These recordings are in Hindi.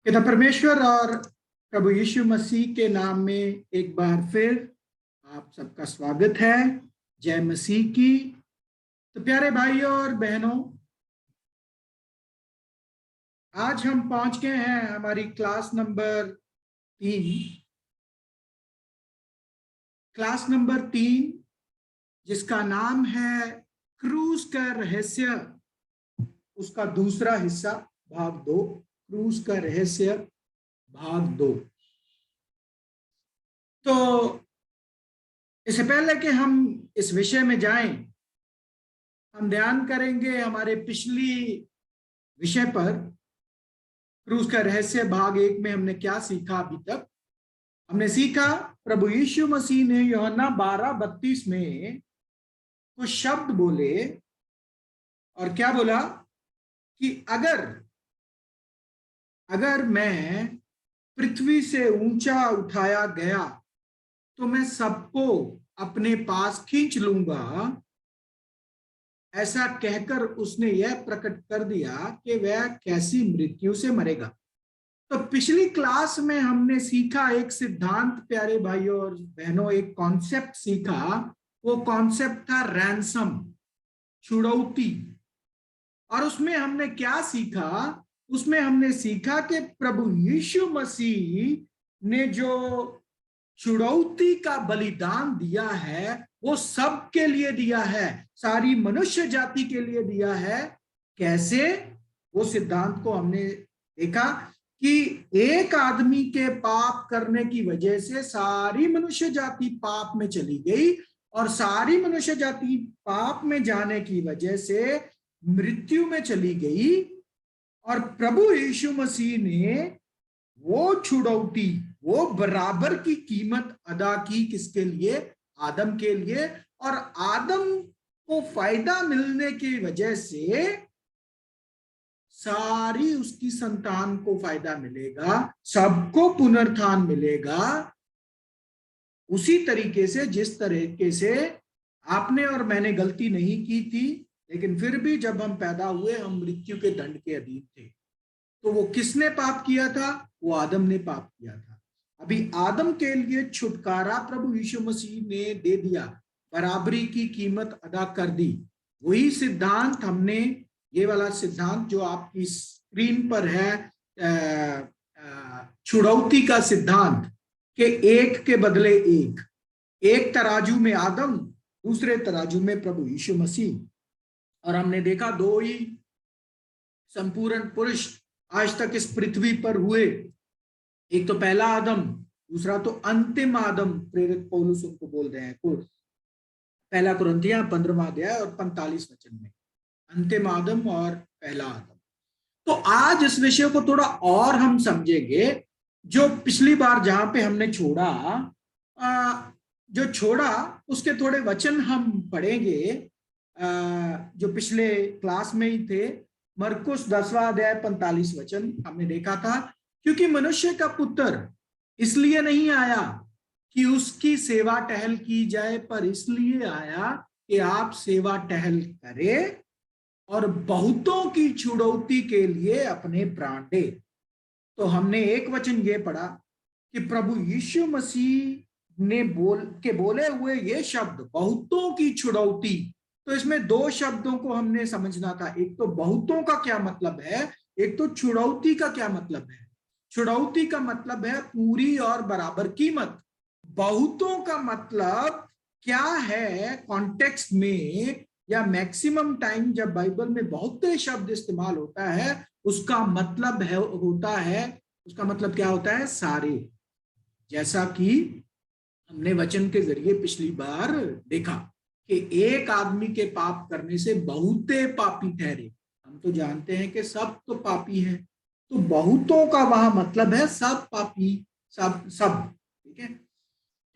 पिता परमेश्वर और प्रभु यीशु मसीह के नाम में एक बार फिर आप सबका स्वागत है। जय मसीह की। तो प्यारे भाइयों और बहनों, आज हम पहुंच गए हैं हमारी क्लास नंबर 3। क्लास नंबर 3 जिसका नाम है क्रूज का रहस्य, उसका दूसरा हिस्सा भाग 2। क्रूज का रहस्य भाग 2। तो इससे पहले कि हम इस विषय में जाएं, हम ध्यान करेंगे हमारे पिछली विषय पर। क्रूज का रहस्य भाग 1 में हमने क्या सीखा? अभी तक हमने सीखा प्रभु यीशु मसीह ने यूहन्ना 12:32 में कुछ शब्द बोले और क्या बोला कि अगर मैं पृथ्वी से ऊंचा उठाया गया तो मैं सबको अपने पास खींच लूंगा। ऐसा कहकर उसने यह प्रकट कर दिया कि वह कैसी मृत्यु से मरेगा। तो पिछली क्लास में हमने सीखा एक सिद्धांत, प्यारे भाइयों और बहनों, एक कॉन्सेप्ट सीखा। वो कॉन्सेप्ट था रैंसम, छुड़ौती। और उसमें हमने क्या सीखा? उसमें हमने सीखा कि प्रभु यीशु मसीह ने जो छुड़ौती का बलिदान दिया है वो सबके लिए दिया है, सारी मनुष्य जाति के लिए दिया है। कैसे? वो सिद्धांत को हमने देखा कि एक आदमी के पाप करने की वजह से सारी मनुष्य जाति पाप में चली गई, और सारी मनुष्य जाति पाप में जाने की वजह से मृत्यु में चली गई। और प्रभु यीशु मसीह ने वो छुड़ौती, वो बराबर की कीमत अदा की। किसके लिए? आदम के लिए। और आदम को फायदा मिलने की वजह से सारी उसकी संतान को फायदा मिलेगा, सबको पुनरुत्थान मिलेगा। उसी तरीके से जिस तरीके से आपने और मैंने गलती नहीं की थी, लेकिन फिर भी जब हम पैदा हुए हम मृत्यु के दंड के अधीन थे। तो वो किसने पाप किया था? वो आदम ने पाप किया था। अभी आदम के लिए छुटकारा प्रभु यीशु मसीह ने दे दिया, बराबरी की कीमत अदा कर दी। वही सिद्धांत हमने, ये वाला सिद्धांत जो आपकी स्क्रीन पर है, छुड़ौती का सिद्धांत के एक के बदले एक तराजू में आदम, दूसरे तराजू में प्रभु यीशु मसीह। और हमने देखा दो ही संपूर्ण पुरुष आज तक इस पृथ्वी पर हुए। एक तो पहला आदम, दूसरा तो अंतिम आदम। प्रेरित पौलुस उनको बोल रहे हैं, पहला कुरिन्थियों 15वां अध्याय और 45 वचन में, अंतिम आदम और पहला आदम। तो आज इस विषय को थोड़ा और हम समझेंगे। जो पिछली बार जहां पे हमने छोड़ा उसके थोड़े वचन हम पढ़ेंगे जो पिछले क्लास में ही थे। मरकुस 10वां अध्याय 45 वचन हमने देखा था, क्योंकि मनुष्य का पुत्र इसलिए नहीं आया कि उसकी सेवा टहल की जाए, पर इसलिए आया कि आप सेवा टहल करें और बहुतों की छुड़ौती के लिए अपने प्राण दे। तो हमने एक वचन ये पढ़ा कि प्रभु यीशु मसीह ने बोले हुए ये शब्द, बहुतों की छुड़ौती। तो इसमें दो शब्दों को हमने समझना था। एक तो बहुतों का क्या मतलब है, एक तो छुड़ौती का क्या मतलब है। छुड़ौती का मतलब है पूरी और बराबर कीमत। बहुतों का मतलब क्या है? कॉन्टेक्स्ट में या मैक्सिमम टाइम जब बाइबल में बहुत शब्द इस्तेमाल होता है, उसका मतलब उसका मतलब क्या होता है? सारे। जैसा कि हमने वचन के जरिए पिछली बार देखा कि एक आदमी के पाप करने से बहुते पापी ठहरे। हम तो जानते हैं कि सब तो पापी हैं, तो बहुतों का वहां मतलब है सब पापी, सब। ठीक है।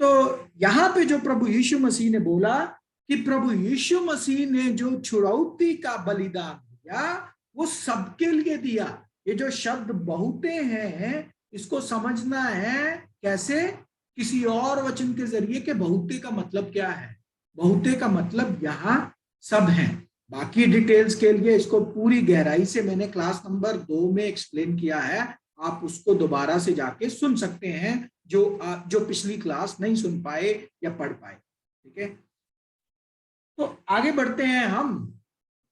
तो यहां पे जो प्रभु यीशु मसीह ने बोला कि प्रभु यीशु मसीह ने जो छुड़ौती का बलिदान दिया वो सबके लिए दिया। ये जो शब्द बहुते हैं, इसको समझना है कैसे? किसी और वचन के जरिए कि बहुते का मतलब क्या है। बहुते का मतलब यहां सब है। बाकी डिटेल्स के लिए इसको पूरी गहराई से मैंने क्लास नंबर 2 में एक्सप्लेन किया है, आप उसको दोबारा से जाके सुन सकते हैं, जो पिछली क्लास नहीं सुन पाए या पढ़ पाए। ठीक है, तो आगे बढ़ते हैं हम।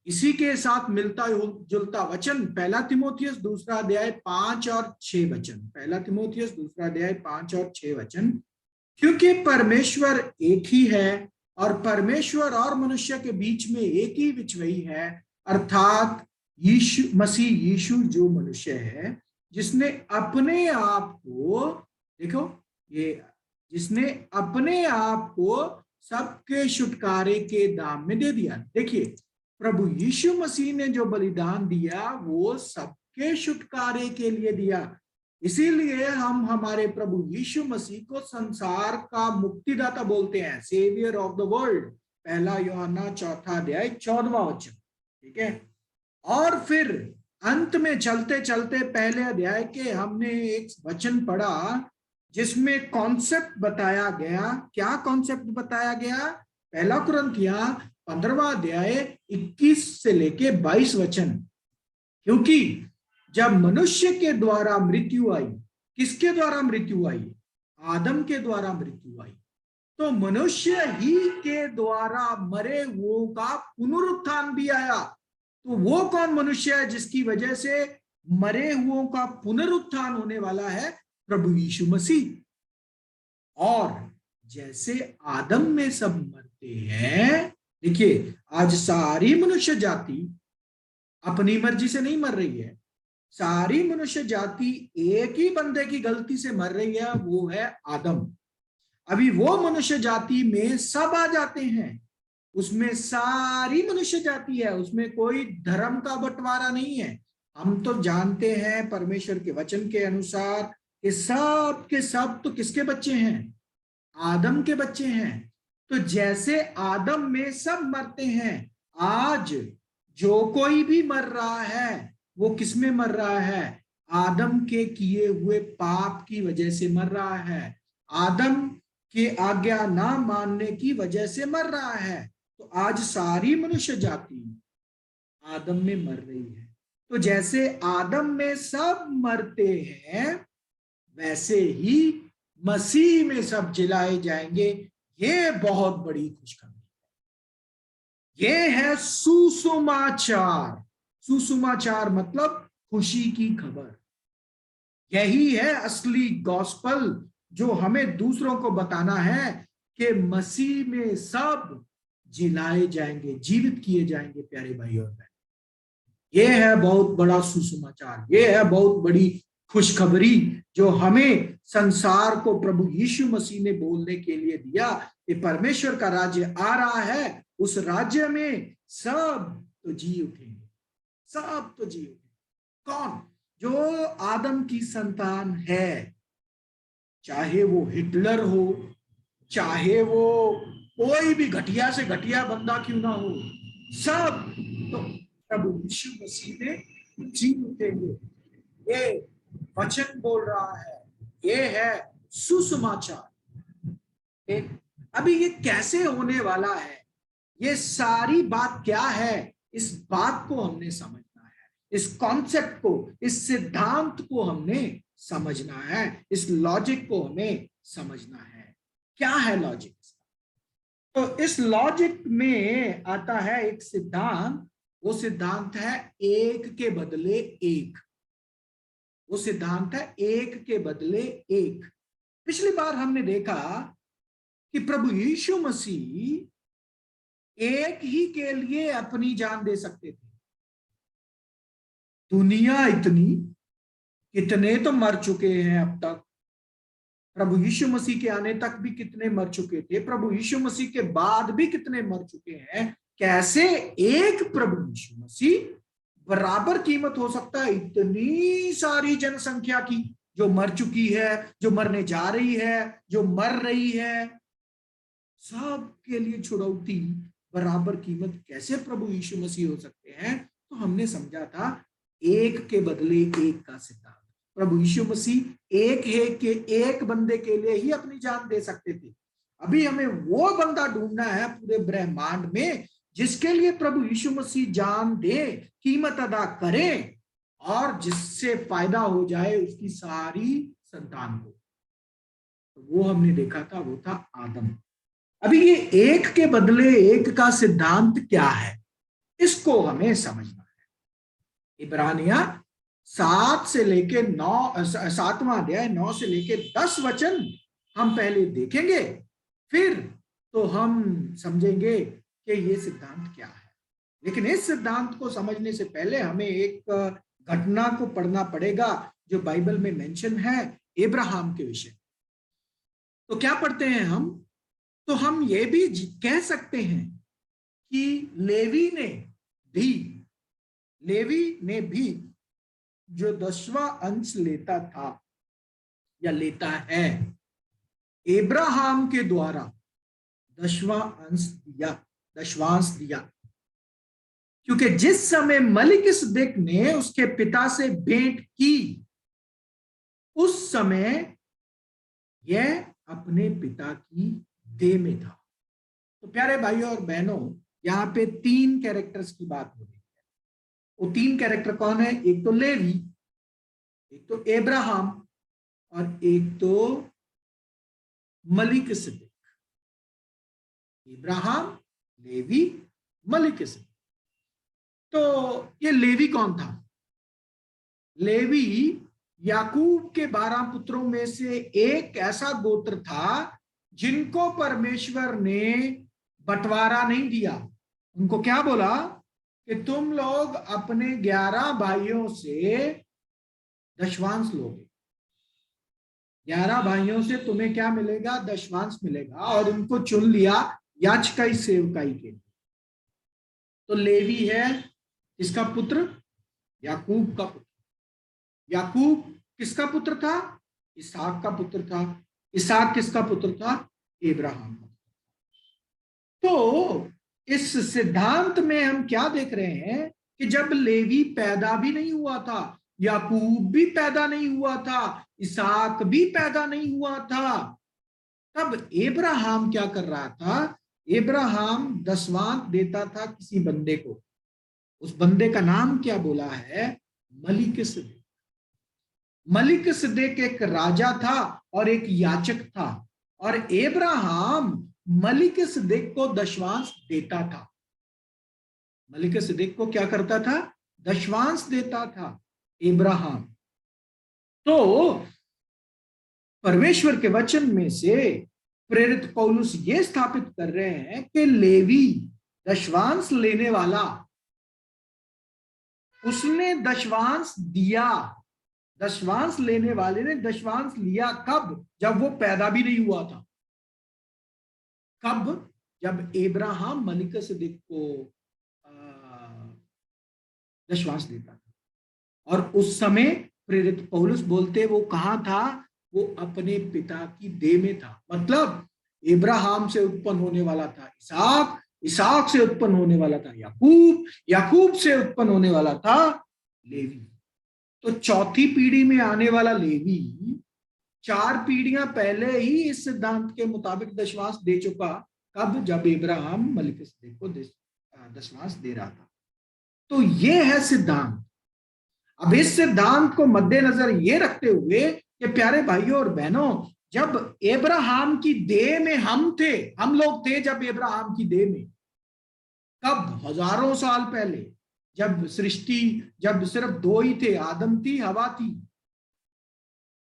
इसी के साथ मिलता जुलता वचन, पहला तिमोथियस दूसरा अध्याय 5 और 6 वचन। पहला तिमोथियस दूसरा अध्याय 5 और 6 वचन। क्योंकि परमेश्वर एक ही है और परमेश्वर और मनुष्य के बीच में एक ही बिचवई है, अर्थात यीशु मसीह, यीशु जो मनुष्य है, जिसने अपने आप को, देखो ये, जिसने अपने आप को सबके छुटकारे के दाम में दे दिया। देखिए, प्रभु यीशु मसीह ने जो बलिदान दिया वो सबके छुटकारे के लिए दिया। इसीलिए हम हमारे प्रभु यीशु मसीह को संसार का मुक्तिदाता बोलते हैं, सेवियर ऑफ द वर्ल्ड। पहला यूहन्ना चौथा अध्याय 14वां वचन। ठीक है, और फिर अंत में चलते चलते पहले अध्याय के हमने एक वचन पढ़ा जिसमें कॉन्सेप्ट बताया गया। क्या कॉन्सेप्ट बताया गया? पहला कुरिन्थिया 15वां अध्याय 21 से लेके 22 वचन। क्योंकि जब मनुष्य के द्वारा मृत्यु आई, किसके द्वारा मृत्यु आई? आदम के द्वारा मृत्यु आई, तो मनुष्य ही के द्वारा मरे हुओं का पुनरुत्थान भी आया। तो वो कौन मनुष्य है जिसकी वजह से मरे हुओं का पुनरुत्थान होने वाला है? प्रभु यीशु मसीह। और जैसे आदम में सब मरते हैं, देखिए आज सारी मनुष्य जाति अपनी मर्जी से नहीं मर रही है, सारी मनुष्य जाति एक ही बंदे की गलती से मर रही है, वो है आदम। अभी वो मनुष्य जाति में सब आ जाते हैं, उसमें सारी मनुष्य जाति है, उसमें कोई धर्म का बंटवारा नहीं है। हम तो जानते हैं परमेश्वर के वचन के अनुसार कि सब के सब तो किसके बच्चे हैं? आदम के बच्चे हैं। तो जैसे आदम में सब मरते हैं, आज जो कोई भी मर रहा है वो किसमें मर रहा है? आदम के किए हुए पाप की वजह से मर रहा है, आदम के आज्ञा ना मानने की वजह से मर रहा है। तो आज सारी मनुष्य जाति आदम में मर रही है। तो जैसे आदम में सब मरते हैं, वैसे ही मसीह में सब जिलाए जाएंगे। ये बहुत बड़ी खुशखबरी, ये है सुसमाचार। सुसमाचार मतलब खुशी की खबर। यही है असली गॉस्पल जो हमें दूसरों को बताना है कि मसीह में सब जिलाए जाएंगे, जीवित किए जाएंगे। प्यारे भाई और बहन, ये है बहुत बड़ा सुसमाचार, ये है बहुत बड़ी खुशखबरी जो हमें संसार को प्रभु यीशु मसीह ने बोलने के लिए दिया कि परमेश्वर का राज्य आ रहा है। उस राज्य में सब तो जी उठेंगे, सब तो जी उठेंगे। कौन? जो आदम की संतान है, चाहे वो हिटलर हो, चाहे वो कोई भी घटिया से घटिया बंदा क्यों ना हो, सब तो प्रभु यीशु मसीह में जी उठेंगे। ये वचन बोल रहा है, ये है सुसमाचार। अभी ये कैसे होने वाला है, ये सारी बात क्या है, इस बात को हमने समझना है, इस कॉन्सेप्ट को, इस सिद्धांत को हमने समझना है, इस लॉजिक को हमें समझना है। क्या है लॉजिक? तो इस लॉजिक में आता है एक सिद्धांत, वो सिद्धांत है एक के बदले एक। वो सिद्धांत है एक के बदले एक। पिछली बार हमने देखा कि प्रभु यीशु मसीह एक ही के लिए अपनी जान दे सकते थे। दुनिया इतनी, कितने तो मर चुके हैं अब तक, प्रभु यीशु मसीह के आने तक भी कितने मर चुके थे, प्रभु यीशु मसीह के बाद भी कितने मर चुके हैं। कैसे एक प्रभु यीशु मसीह बराबर कीमत हो सकता है इतनी सारी जनसंख्या की, जो मर चुकी है, जो मरने जा रही है, जो मर रही है, सब के लिए छुड़ौती बराबर कीमत कैसे प्रभु यीशु मसीह हो सकते हैं? तो हमने समझा था एक के बदले एक का सिद्धांत। प्रभु यीशु मसीह एक है कि एक बंदे के लिए ही अपनी जान दे सकते थे। अभी हमें वो बंदा ढूंढना है पूरे ब्रह्मांड में जिसके लिए प्रभु यीशु मसीह जान दे, कीमत अदा करे, और जिससे फायदा हो जाए उसकी सारी संतान को। तो वो हमने देखा था, वो था आदम। अभी ये एक के बदले एक का सिद्धांत क्या है, इसको हमें समझना है। इब्रानिया 7 से लेके 9, 7वां अध्याय 9 से लेके 10 वचन हम पहले देखेंगे, फिर तो हम समझेंगे कि ये सिद्धांत क्या है। लेकिन इस सिद्धांत को समझने से पहले हमें एक घटना को पढ़ना पड़ेगा जो बाइबल में मेंशन है अब्राहम के विषय। तो क्या पढ़ते हैं हम? तो हम ये भी कह सकते हैं कि भी लेवी ने भी जो 10वां अंश लेता था या लेता है, अब्राहम के द्वारा 10वांश दिया। क्योंकि जिस समय मलिकिसदेक ने उसके पिता से भेंट की, उस समय यह अपने पिता की देह में था। तो प्यारे भाइयों और बहनों, यहां पे 3 कैरेक्टर्स की बात हो रही है। वो 3 कैरेक्टर कौन है? एक तो लेवी, एक तो अब्राहम, और एक तो मलिकिसदेक। इब्राहिम, लेवी, मलिकिसदेक। तो ये लेवी कौन था? लेवी याकूब के 12 पुत्रों में से एक ऐसा गोत्र था जिनको परमेश्वर ने बंटवारा नहीं दिया। उनको क्या बोला कि तुम लोग अपने 11 भाइयों से दशवांश लोगे। 11 भाइयों से तुम्हें क्या मिलेगा? दशवांश मिलेगा। और इनको चुन लिया याजकाई सेवकाई के लिए। तो लेवी है इसका पुत्र, याकूब का पुत्र। याकूब किसका पुत्र था? इसहाक का पुत्र था। इसहाक किसका पुत्र था? इब्राहिम का। तो इस सिद्धांत में हम क्या देख रहे हैं कि जब लेवी पैदा भी नहीं हुआ था, याकूब भी पैदा नहीं हुआ था, इसहाक भी पैदा नहीं हुआ था, तब इब्राहिम क्या कर रहा था? इब्राहिम दशवांश देता था किसी बंदे को। उस बंदे का नाम क्या बोला है? मलिकिसदेक। मलिकिसदेक एक राजा था और एक याचक था, और इब्राहिम मलिकिसदेक को दशवांश देता था। मलिकिसदेक को क्या करता था? दशवांश देता था इब्राहिम। तो परमेश्वर के वचन में से प्रेरित पौलुस ये स्थापित कर रहे हैं कि लेवी दशवांश लेने वाला, उसने दशवांश दिया। दशवांश लेने वाले ने दशवांश लिया कब? जब वो पैदा भी नहीं हुआ था। कब? जब इब्राहिम मलिकिसदेक को दशवांश देता था। और उस समय प्रेरित पौलुस बोलते वो कहां था? वो अपने पिता की देह में था। मतलब इब्राहिम से उत्पन्न होने वाला था इसहाक, इसहाक से उत्पन्न होने वाला था याकूब, याकूब से उत्पन्न होने वाला था लेवी। तो चौथी पीढ़ी में आने वाला लेवी 4 पीढ़ियां पहले ही इस सिद्धांत के मुताबिक दशवांश दे चुका। कब? जब इब्राहिम मलिकिसदेक को दशवांश दे रहा था। तो ये है सिद्धांत। अब इस सिद्धांत को मद्देनजर ये रखते हुए कि प्यारे भाइयों और बहनों, जब इब्राहिम की देह में हम थे, हम लोग थे जब इब्राहिम की देह में, कब? हजारों साल पहले, जब सृष्टि, जब सिर्फ 2 ही थे, आदम थी, हवा थी।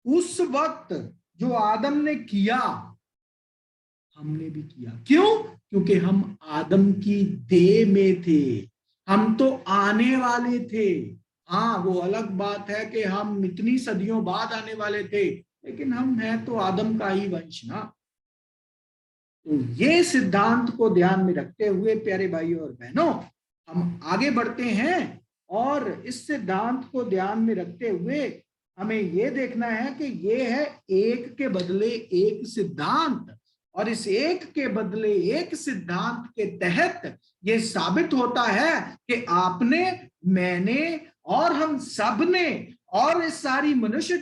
उस वक्त जो आदम ने किया हमने भी किया। क्यों? क्योंकि हम आदम की देह में थे। हम तो आने वाले थे। हाँ, वो अलग बात है कि हम इतनी सदियों बाद आने वाले थे, लेकिन हम हैं तो आदम का ही वंश ना। तो ये सिद्धांत को ध्यान में रखते हुए प्यारे भाइयों और बहनों, हम आगे बढ़ते हैं। और इस सिद्धांत को ध्यान में रखते हुए हमें यह देखना है कि यह है एक के बदले एक सिद्धांत। और इस एक के बदले एक सिद्धांत के तहत यह साबित होता है कि आपने, मैंने और हम सब ने और इस सारी मनुष्य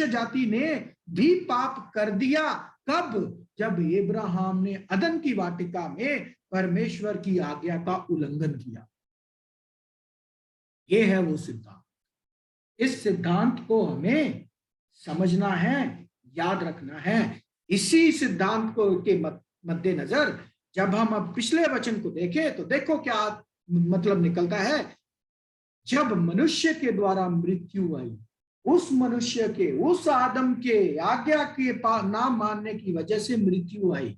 जाति ने भी पाप कर दिया। कब? जब इब्राहिम ने अदन की वाटिका में परमेश्वर की आज्ञा का उल्लंघन किया। ये है वो सिद्धांत। इस सिद्धांत को हमें समझना है, याद रखना है। इसी सिद्धांत को के मद्देनजर जब हम अब पिछले वचन को देखें तो देखो क्या मतलब निकलता है। जब मनुष्य के द्वारा मृत्यु आई, उस मनुष्य के, उस आदम के आज्ञा के ना मानने की वजह से मृत्यु आई,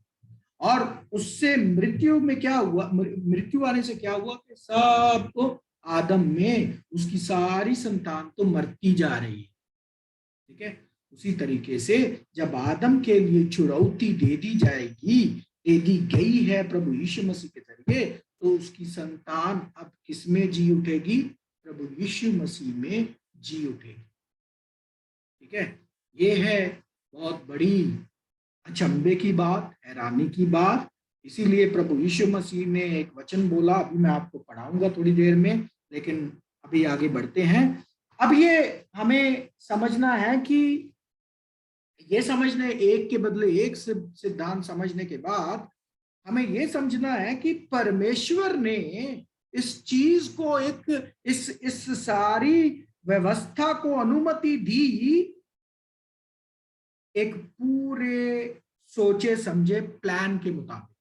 और उससे मृत्यु में क्या हुआ, मृत्यु आने से क्या हुआ कि सबको आदम में उसकी सारी संतान तो मरती जा रही है। ठीक है, उसी तरीके से जब आदम के लिए छुड़ौती दे दी जाएगी, दे दी गई है प्रभु यीशु मसीह के जरिए, तो उसकी संतान अब किसमें जी उठेगी? प्रभु यीशु मसीह में जी उठेगी। ठीक है, ये है बहुत बड़ी अचंभे की बात, हैरानी की बात। इसीलिए प्रभु यीशु मसीह ने एक वचन बोला, अभी मैं आपको पढ़ाऊंगा थोड़ी देर में, लेकिन अभी आगे बढ़ते हैं। अब ये हमें समझना है कि ये समझने, एक के बदले एक सिद्धांत समझने के बाद हमें ये समझना है कि परमेश्वर ने इस चीज को, एक इस सारी व्यवस्था को अनुमति दी एक पूरे सोचे समझे प्लान के मुताबिक।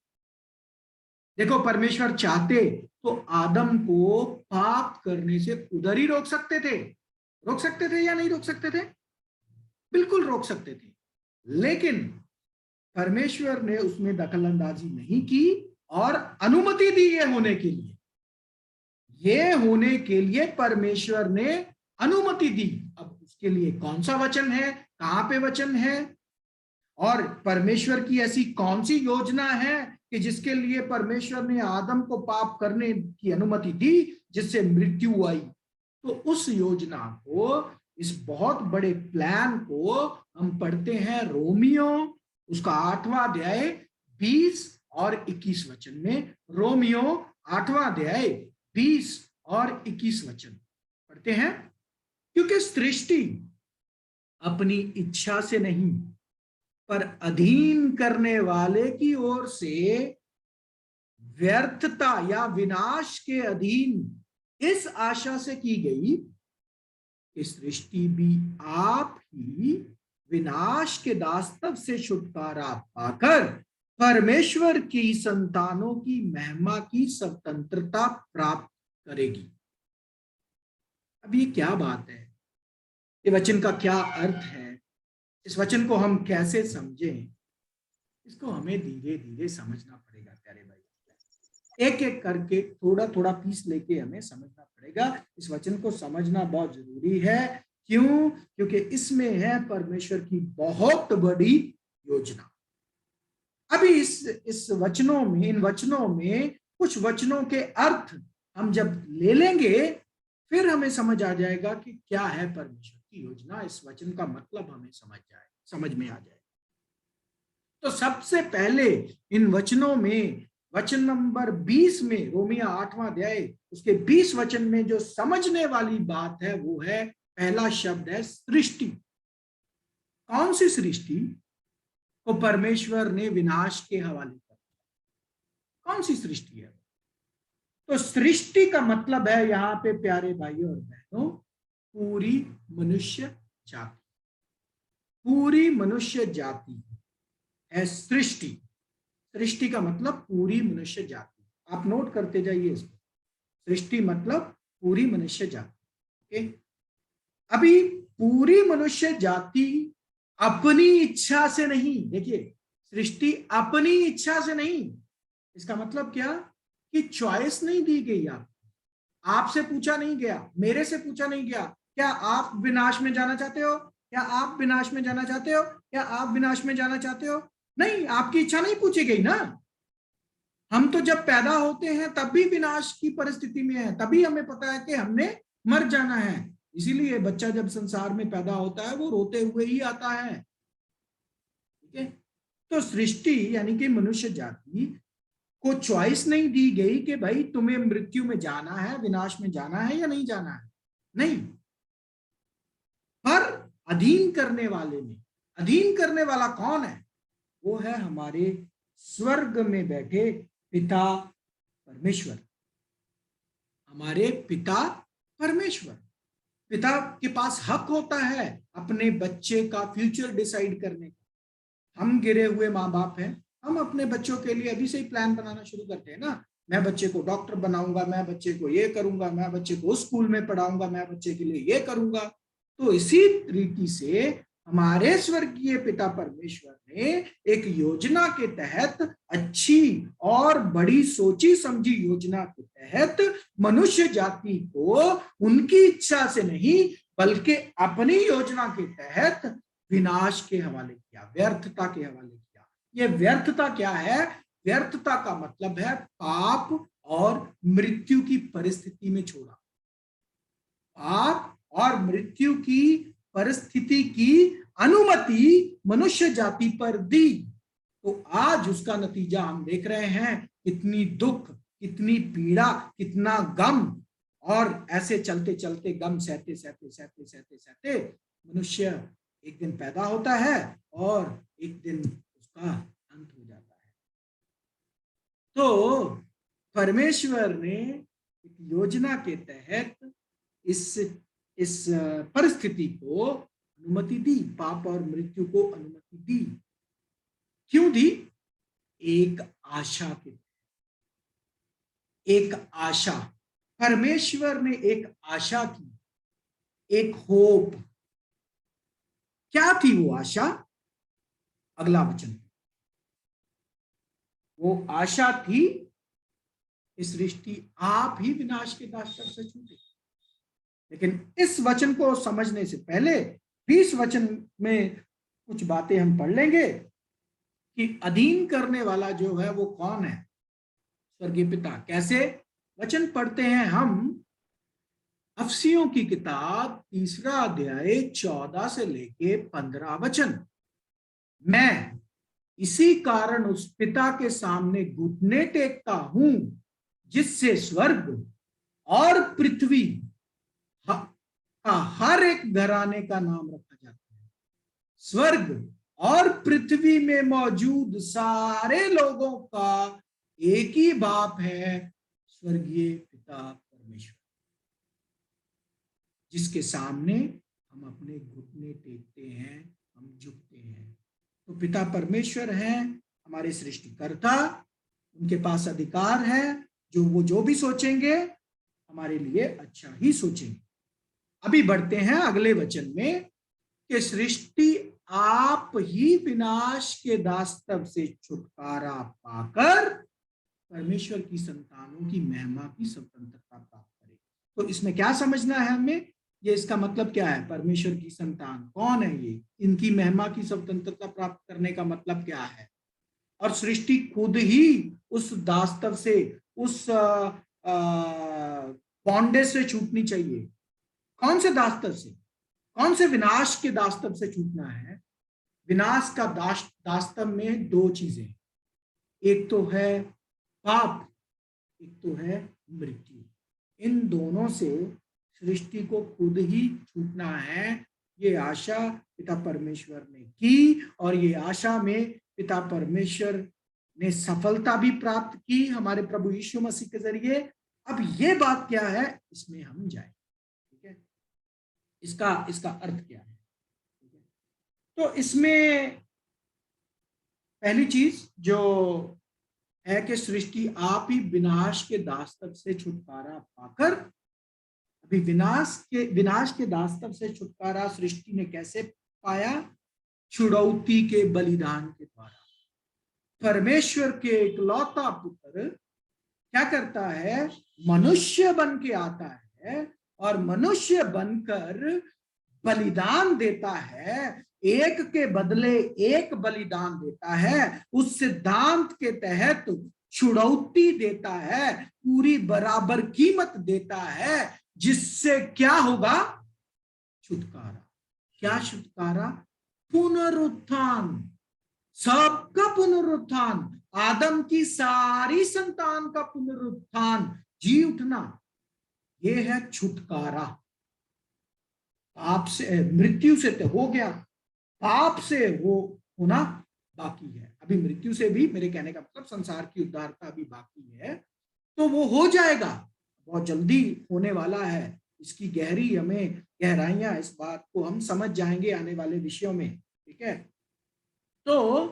देखो, परमेश्वर चाहते तो आदम को पाप करने से उधर ही रोक सकते थे। रोक सकते थे या नहीं रोक सकते थे? बिल्कुल रोक सकते थे, लेकिन परमेश्वर ने उसमें दखल अंदाजी नहीं की और अनुमति दी ये होने के लिए। ये होने के लिए परमेश्वर ने अनुमति दी। अब उसके लिए कौन सा वचन है, कहां पे वचन है, और परमेश्वर की ऐसी कौन सी योजना है कि जिसके लिए परमेश्वर ने आदम को पाप करने की अनुमति दी, जिससे मृत्यु आई। तो उस योजना को, इस बहुत बड़े प्लान को हम पढ़ते हैं रोमियो, उसका 8वां अध्याय 20 और 21 वचन में। रोमियो 8वां अध्याय 20 और 21 वचन पढ़ते हैं। क्योंकि सृष्टि अपनी इच्छा से नहीं, पर अधीन करने वाले की ओर से व्यर्थता या विनाश के अधीन इस आशा से की गई कि सृष्टि भी आप ही विनाश के दास्तव से छुटकारा पाकर परमेश्वर की संतानों की महिमा की स्वतंत्रता प्राप्त करेगी। अब ये क्या बात है? ये वचन का क्या अर्थ है? इस वचन को हम कैसे समझें? इसको हमें धीरे धीरे समझना पड़ेगा प्यारे भाई। एक एक करके थोड़ा थोड़ा पीस लेके हमें समझना पड़ेगा। इस वचन को समझना बहुत जरूरी है। क्यों? क्योंकि इसमें है परमेश्वर की बहुत बड़ी योजना। अभी इस वचनों में, इन वचनों में कुछ वचनों के अर्थ हम जब ले लेंगे, फिर हमें समझ आ जाएगा कि क्या है परमेश्वर की योजना। इस वचन का मतलब हमें समझ में आ जाए। तो सबसे पहले इन वचनों में, वचन नंबर 20 में, रोमिया 8वां अध्याय उसके 20 वचन में जो समझने वाली बात है वो है, पहला शब्द है सृष्टि। कौन सी सृष्टि को परमेश्वर ने विनाश के हवाले कर दिया? कौन सी सृष्टि है? तो सृष्टि का मतलब है यहां पे प्यारे भाइयों और बहनों, पूरी मनुष्य जाति। पूरी मनुष्य जाति है सृष्टि। सृष्टि का मतलब पूरी मनुष्य जाति। आप नोट करते जाइए इसको। सृष्टि मतलब पूरी मनुष्य जाति। अभी पूरी मनुष्य जाति अपनी इच्छा से नहीं, देखिए, सृष्टि अपनी इच्छा से नहीं। इसका मतलब क्या? कि चॉइस नहीं दी गई। आपसे पूछा नहीं गया, मेरे से पूछा नहीं गया, क्या आप विनाश में जाना चाहते हो? क्या आप विनाश में जाना चाहते हो? क्या आप विनाश में जाना चाहते हो? नहीं, आपकी इच्छा नहीं पूछी गई ना। हम तो जब पैदा होते हैं तब भी विनाश की परिस्थिति में है, तभी हमें पता है कि हमने मर जाना है। इसीलिए बच्चा जब संसार में पैदा होता है वो रोते हुए ही आता है। ठीक है, तो सृष्टि यानी कि मनुष्य जाति को चॉइस नहीं दी गई कि भाई तुम्हें मृत्यु में जाना है, विनाश में जाना है या नहीं जाना है। नहीं, पर अधीन करने वाले में, अधीन करने वाला कौन है? वो है हमारे स्वर्ग में बैठे पिता परमेश्वर। हमारे पिता परमेश्वर। पिता के पास हक होता है अपने बच्चे का फ्यूचर डिसाइड करने का। हम गिरे हुए माँ बाप हैं, हम अपने बच्चों के लिए अभी से ही प्लान बनाना शुरू करते हैं ना। मैं बच्चे को डॉक्टर बनाऊंगा, मैं बच्चे को ये करूंगा, मैं बच्चे को स्कूल में पढ़ाऊंगा, मैं बच्चे के लिए ये करूंगा। तो इसी तरीके से हमारे स्वर्गीय पिता परमेश्वर ने एक योजना के तहत, अच्छी और बड़ी सोची समझी योजना के तहत मनुष्य जाति को उनकी इच्छा से नहीं बल्कि अपनी योजना के तहत विनाश के हवाले किया, व्यर्थता के हवाले किया। ये व्यर्थता क्या है? व्यर्थता का मतलब है पाप और मृत्यु की परिस्थिति में छोड़ा। पाप और मृत्यु की परिस्थिति की अनुमति मनुष्य जाति पर दी। तो आज उसका नतीजा हम देख रहे हैं, कितनी दुख, कितनी पीड़ा, कितना गम, और ऐसे चलते चलते गम सहते सहते सहते सहते सहते मनुष्य एक दिन पैदा होता है और एक दिन उसका अंत हो जाता है। तो परमेश्वर ने एक योजना के तहत इस परिस्थिति को अनुमति दी, पाप और मृत्यु को अनुमति दी। क्यों दी? एक आशा के, एक आशा। परमेश्वर ने एक आशा की, एक होप। क्या थी वो आशा? अगला वचन। वो आशा थी इस सृष्टि आप ही विनाश के दास्तर से छूटे। लेकिन इस वचन को समझने से पहले 20 वचन में कुछ बातें हम पढ़ लेंगे कि अधीन करने वाला जो है वो कौन है? स्वर्गीय पिता। कैसे? वचन पढ़ते हैं हम, अफसियों की किताब 3 अध्याय 14 से लेके 15 वचन। मैं इसी कारण उस पिता के सामने घुटने टेकता हूं जिससे स्वर्ग और पृथ्वी का हर एक घराने का नाम रखा जाता है। स्वर्ग और पृथ्वी में मौजूद सारे लोगों का एक ही बाप है, स्वर्गीय पिता परमेश्वर, जिसके सामने हम अपने घुटने टेकते हैं, हम झुकते हैं। तो पिता परमेश्वर हैं, हमारे सृष्टिकर्ता। उनके पास अधिकार है, जो भी सोचेंगे हमारे लिए अच्छा ही सोचेंगे। अभी बढ़ते हैं अगले वचन में कि सृष्टि आप ही विनाश के दास्तव से छुटकारा पाकर परमेश्वर की संतानों की महिमा की स्वतंत्रता प्राप्त करे। तो इसमें क्या समझना है हमें? ये इसका मतलब क्या है? परमेश्वर की संतान कौन है ये? इनकी महिमा की स्वतंत्रता प्राप्त करने का मतलब क्या है? और सृष्टि खुद ही उस दास्तव से, उस बॉन्डेज से छूटनी चाहिए। कौन से दास्तव से? कौन से विनाश के दास्तव से छूटना है? विनाश का दास्तव में 2 चीजें, एक तो है पाप, एक तो है मृत्यु। इन दोनों से सृष्टि को खुद ही छूटना है। ये आशा पिता परमेश्वर ने की और ये आशा में पिता परमेश्वर ने सफलता भी प्राप्त की हमारे प्रभु यीशु मसीह के जरिए। अब ये बात क्या है, इसमें हम जाए। ठीक है, इसका अर्थ क्या है? ठीक है, तो इसमें पहली चीज जो है कि सृष्टि आप ही विनाश के दास्तव से छुटकारा पाकर, अभी विनाश के दास्तव से छुटकारा सृष्टि ने कैसे पाया? छुड़ौती के बलिदान के द्वारा। परमेश्वर के इकलौता पुत्र क्या करता है? मनुष्य बन के आता है और मनुष्य बनकर बलिदान देता है, एक के बदले एक बलिदान देता है, उस सिद्धांत के तहत छुड़ौती देता है, पूरी बराबर कीमत देता है, जिससे क्या होगा? छुटकारा। क्या छुटकारा? पुनरुत्थान। सबका पुनरुत्थान, आदम की सारी संतान का पुनरुत्थान, जी उठना, यह है छुटकारा। पाप से, मृत्यु से तो हो गया, पाप से वो होना बाकी है। अभी मृत्यु से भी, मेरे कहने का मतलब संसार की उद्धारता अभी बाकी है, तो वो हो जाएगा, बहुत जल्दी होने वाला है। इसकी गहराइयां, इस बात को हम समझ जाएंगे आने वाले विषयों में। ठीक है, तो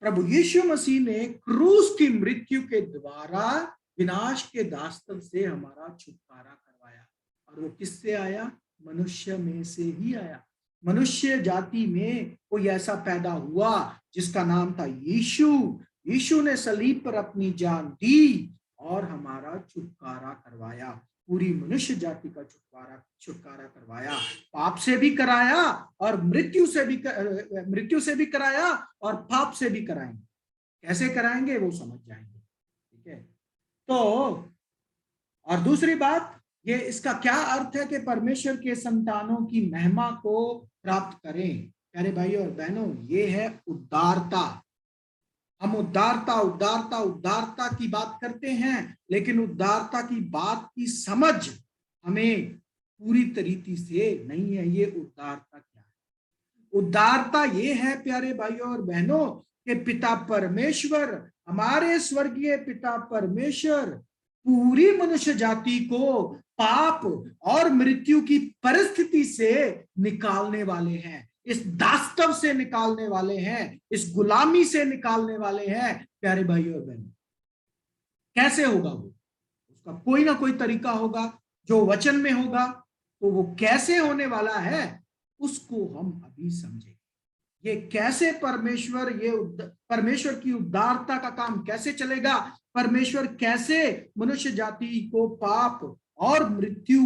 प्रभु यीशु मसीह ने क्रूस की मृत्यु के द्वारा विनाश के दास्तव से हमारा छुटकारा करवाया। और वो किससे आया? मनुष्य में से ही आया। मनुष्य जाति में कोई ऐसा पैदा हुआ जिसका नाम था यीशु। यीशु ने सलीब पर अपनी जान दी और हमारा छुटकारा करवाया। पूरी मनुष्य जाति का छुटकारा करवाया। पाप से भी कराया और मृत्यु से भी कराया और पाप से भी कराएंगे। कैसे कराएंगे वो समझ जाएंगे। ठीक है, तो और दूसरी बात, ये इसका क्या अर्थ है कि परमेश्वर के संतानों की महिमा को प्राप्त करें। प्यारे भाइयों और बहनों, ये है उद्धारता। हम उद्धारता उद्धारता उद्धारता की बात करते हैं, लेकिन उद्धारता की बात की समझ हमें पूरी तरीके से नहीं है। ये उद्धारता क्या है? उद्धारता ये है प्यारे भाइयों और बहनों कि पिता परमेश्वर, हमारे स्वर्गीय पिता परमेश्वर पूरी मनुष्य जाति को पाप और मृत्यु की परिस्थिति से निकालने वाले हैं, इस दास्तव से निकालने वाले हैं, इस गुलामी से निकालने वाले हैं। प्यारे भाइयों और बहनों, कैसे होगा वो? उसका कोई ना कोई तरीका होगा जो वचन में होगा। तो वो कैसे होने वाला है उसको हम अभी समझेंगे। ये कैसे परमेश्वर की उद्धारता का काम कैसे चलेगा, परमेश्वर कैसे मनुष्य जाति को पाप और मृत्यु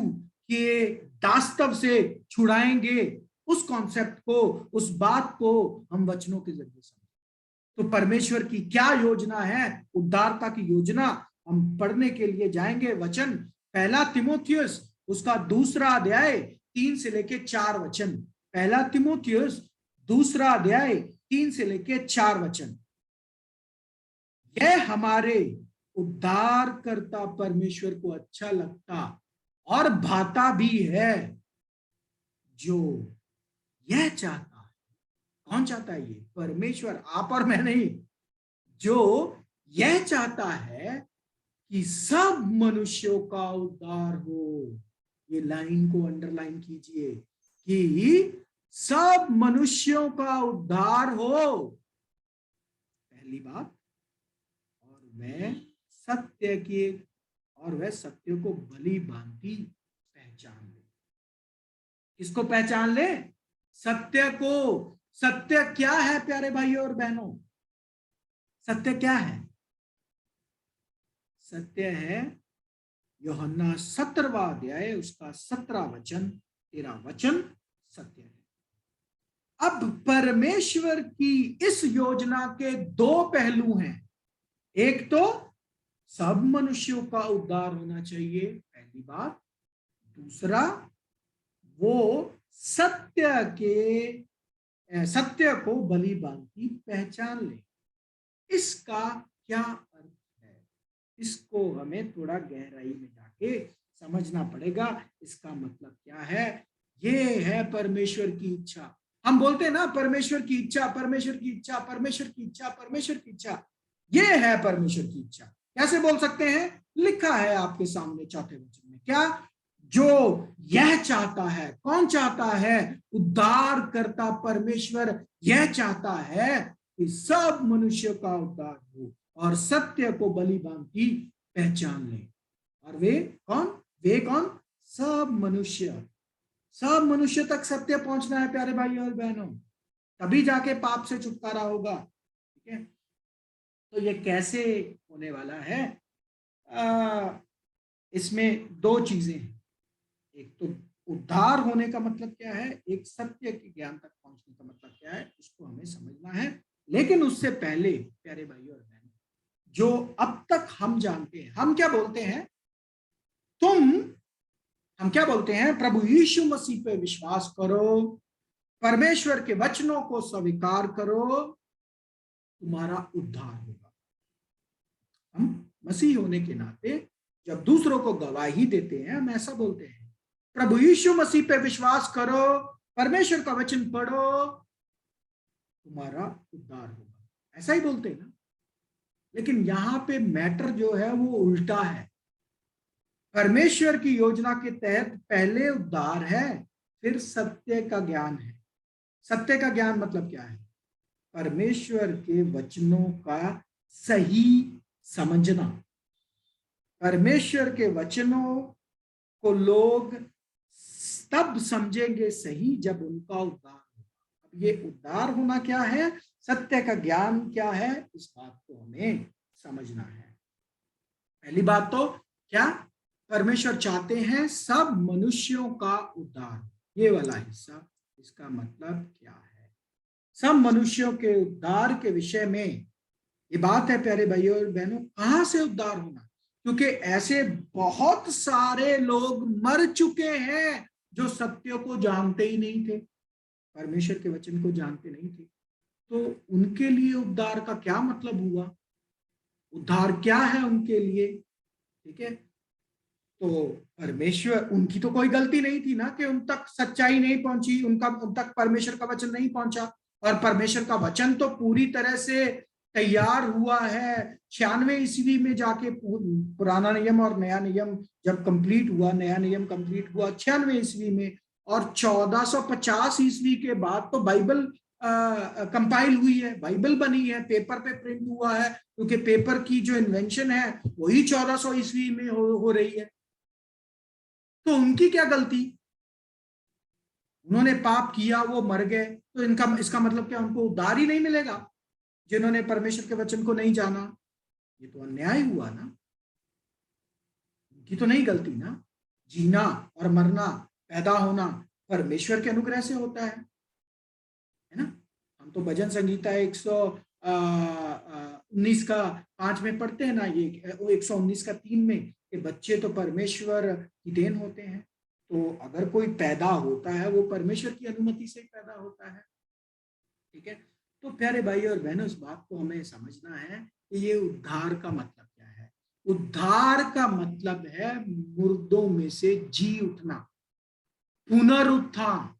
के दास्तव से छुड़ाएंगे, उस कॉन्सेप्ट को, उस बात को हम वचनों के जरिए समझें। तो परमेश्वर की क्या योजना है, उद्धारता की योजना, हम पढ़ने के लिए जाएंगे वचन। पहला तिमोथियुस उसका 2 अध्याय 3 से लेके 4 वचन। पहला तिमोथियुस 2 अध्याय 3 से लेके 4 वचन। यह हमारे उद्धारकर्ता परमेश्वर को अच्छा लगता और भाता भी है, जो यह चाहता है। कौन चाहता है? ये परमेश्वर, आप और मैं नहीं। जो यह चाहता है कि सब मनुष्यों का उद्धार हो। ये लाइन को अंडरलाइन कीजिए कि सब मनुष्यों का उद्धार हो, पहली बात। और वह सत्य को भली भांति पहचान ले। किसको पहचान ले? सत्य को। सत्य क्या है प्यारे भाइयों और बहनों? सत्य क्या है? सत्य है यूहन्ना 17वां अध्याय उसका 17 वचन, 13 वचन सत्य है। अब परमेश्वर की इस योजना के 2 पहलू हैं। एक तो सब मनुष्यों का उद्धार होना चाहिए, पहली बात। दूसरा, वो सत्य को भली भांति पहचान ले। इसका क्या अर्थ है? इसको हमें थोड़ा गहराई में जाके समझना पड़ेगा। इसका मतलब क्या है? ये है परमेश्वर की इच्छा। हम बोलते हैं ना, परमेश्वर की इच्छा, परमेश्वर की इच्छा, परमेश्वर की इच्छा, परमेश्वर की इच्छा। ये है परमेश्वर की इच्छा। कैसे बोल सकते हैं? लिखा है आपके सामने 4थे वचन में। क्या? जो यह चाहता है। कौन चाहता है? उद्धार करता परमेश्वर यह चाहता है कि सब मनुष्य का उद्धार हो और सत्य को भली भांति पहचान ले। और वे कौन? सब मनुष्य। सब मनुष्य तक सत्य पहुंचना है प्यारे भाई और बहनों, तभी जाके पाप से छुटकारा होगा। ठीक है, तो ये कैसे होने वाला है? इसमें 2 चीजें हैं। एक तो उद्धार होने का मतलब क्या है, एक सत्य के ज्ञान तक पहुंचने का मतलब क्या है, उसको हमें समझना है। लेकिन उससे पहले प्यारे भाइयों और बहनों, जो अब तक हम जानते हैं, हम क्या बोलते हैं? हम क्या बोलते हैं? प्रभु यीशु मसीह पे विश्वास करो, परमेश्वर के वचनों को स्वीकार करो, तुम्हारा उद्धार होगा। हम मसीह होने के नाते जब दूसरों को गवाही देते हैं, हम ऐसा बोलते हैं, प्रभु यीशु मसीह पे विश्वास करो, परमेश्वर का वचन पढ़ो, तुम्हारा उद्धार होगा। ऐसा ही बोलते हैं ना। लेकिन यहां पे मैटर जो है वो उल्टा है। परमेश्वर की योजना के तहत पहले उद्धार है, फिर सत्य का ज्ञान है। सत्य का ज्ञान मतलब क्या है? परमेश्वर के वचनों का सही समझना। परमेश्वर के वचनों को लोग तब समझेंगे सही जब उनका उद्धार होगा। अब ये उद्धार होना क्या है, सत्य का ज्ञान क्या है, इस बात को हमें समझना है। पहली बात तो क्या, परमेश्वर चाहते हैं सब मनुष्यों का उद्धार। ये वाला हिस्सा, इसका मतलब क्या है? सब मनुष्यों के उद्धार के विषय में ये बात है प्यारे भाइयों और बहनों, कहां से उद्धार होना? क्योंकि ऐसे बहुत सारे लोग मर चुके हैं जो सत्य को जानते ही नहीं थे, परमेश्वर के वचन को जानते नहीं थे। तो उनके लिए उद्धार का क्या मतलब हुआ? उद्धार क्या है उनके लिए? ठीक है, तो परमेश्वर, उनकी तो कोई गलती नहीं थी ना कि उन तक सच्चाई नहीं पहुंची, उन तक परमेश्वर का वचन नहीं पहुंचा। और परमेश्वर का वचन तो पूरी तरह से तैयार हुआ है 96 ईस्वी में जाके। पुराना नियम और नया नियम जब कंप्लीट हुआ, नया नियम कंप्लीट हुआ 96 ईस्वी में, और 1450 ईस्वी के बाद तो बाइबल कंपाइल हुई है, बाइबल बनी है, पेपर पे प्रिंट हुआ है, क्योंकि पेपर की जो इन्वेंशन है वही 1400 ईस्वी में हो रही है। तो उनकी क्या गलती? उन्होंने पाप किया, वो मर गए, तो इनका इसका मतलब क्या, उनको उद्धार ही नहीं मिलेगा जिन्होंने परमेश्वर के वचन को नहीं जाना? ये तो अन्याय हुआ ना, उनकी तो नहीं गलती ना। जीना और मरना, पैदा होना परमेश्वर के अनुग्रह से होता है ना। हम तो भजन संगीता 119 का 5 में पढ़ते हैं ना, ये 119 का 3 में, कि बच्चे तो परमेश्वर की देन होते हैं। तो अगर कोई पैदा होता है वो परमेश्वर की अनुमति से ही पैदा होता है। ठीक है, तो प्यारे भाई और बहनों, इस बात को हमें समझना है कि ये उद्धार का मतलब क्या है। उद्धार का मतलब है मुर्दों में से जी उठना, पुनरुत्थान।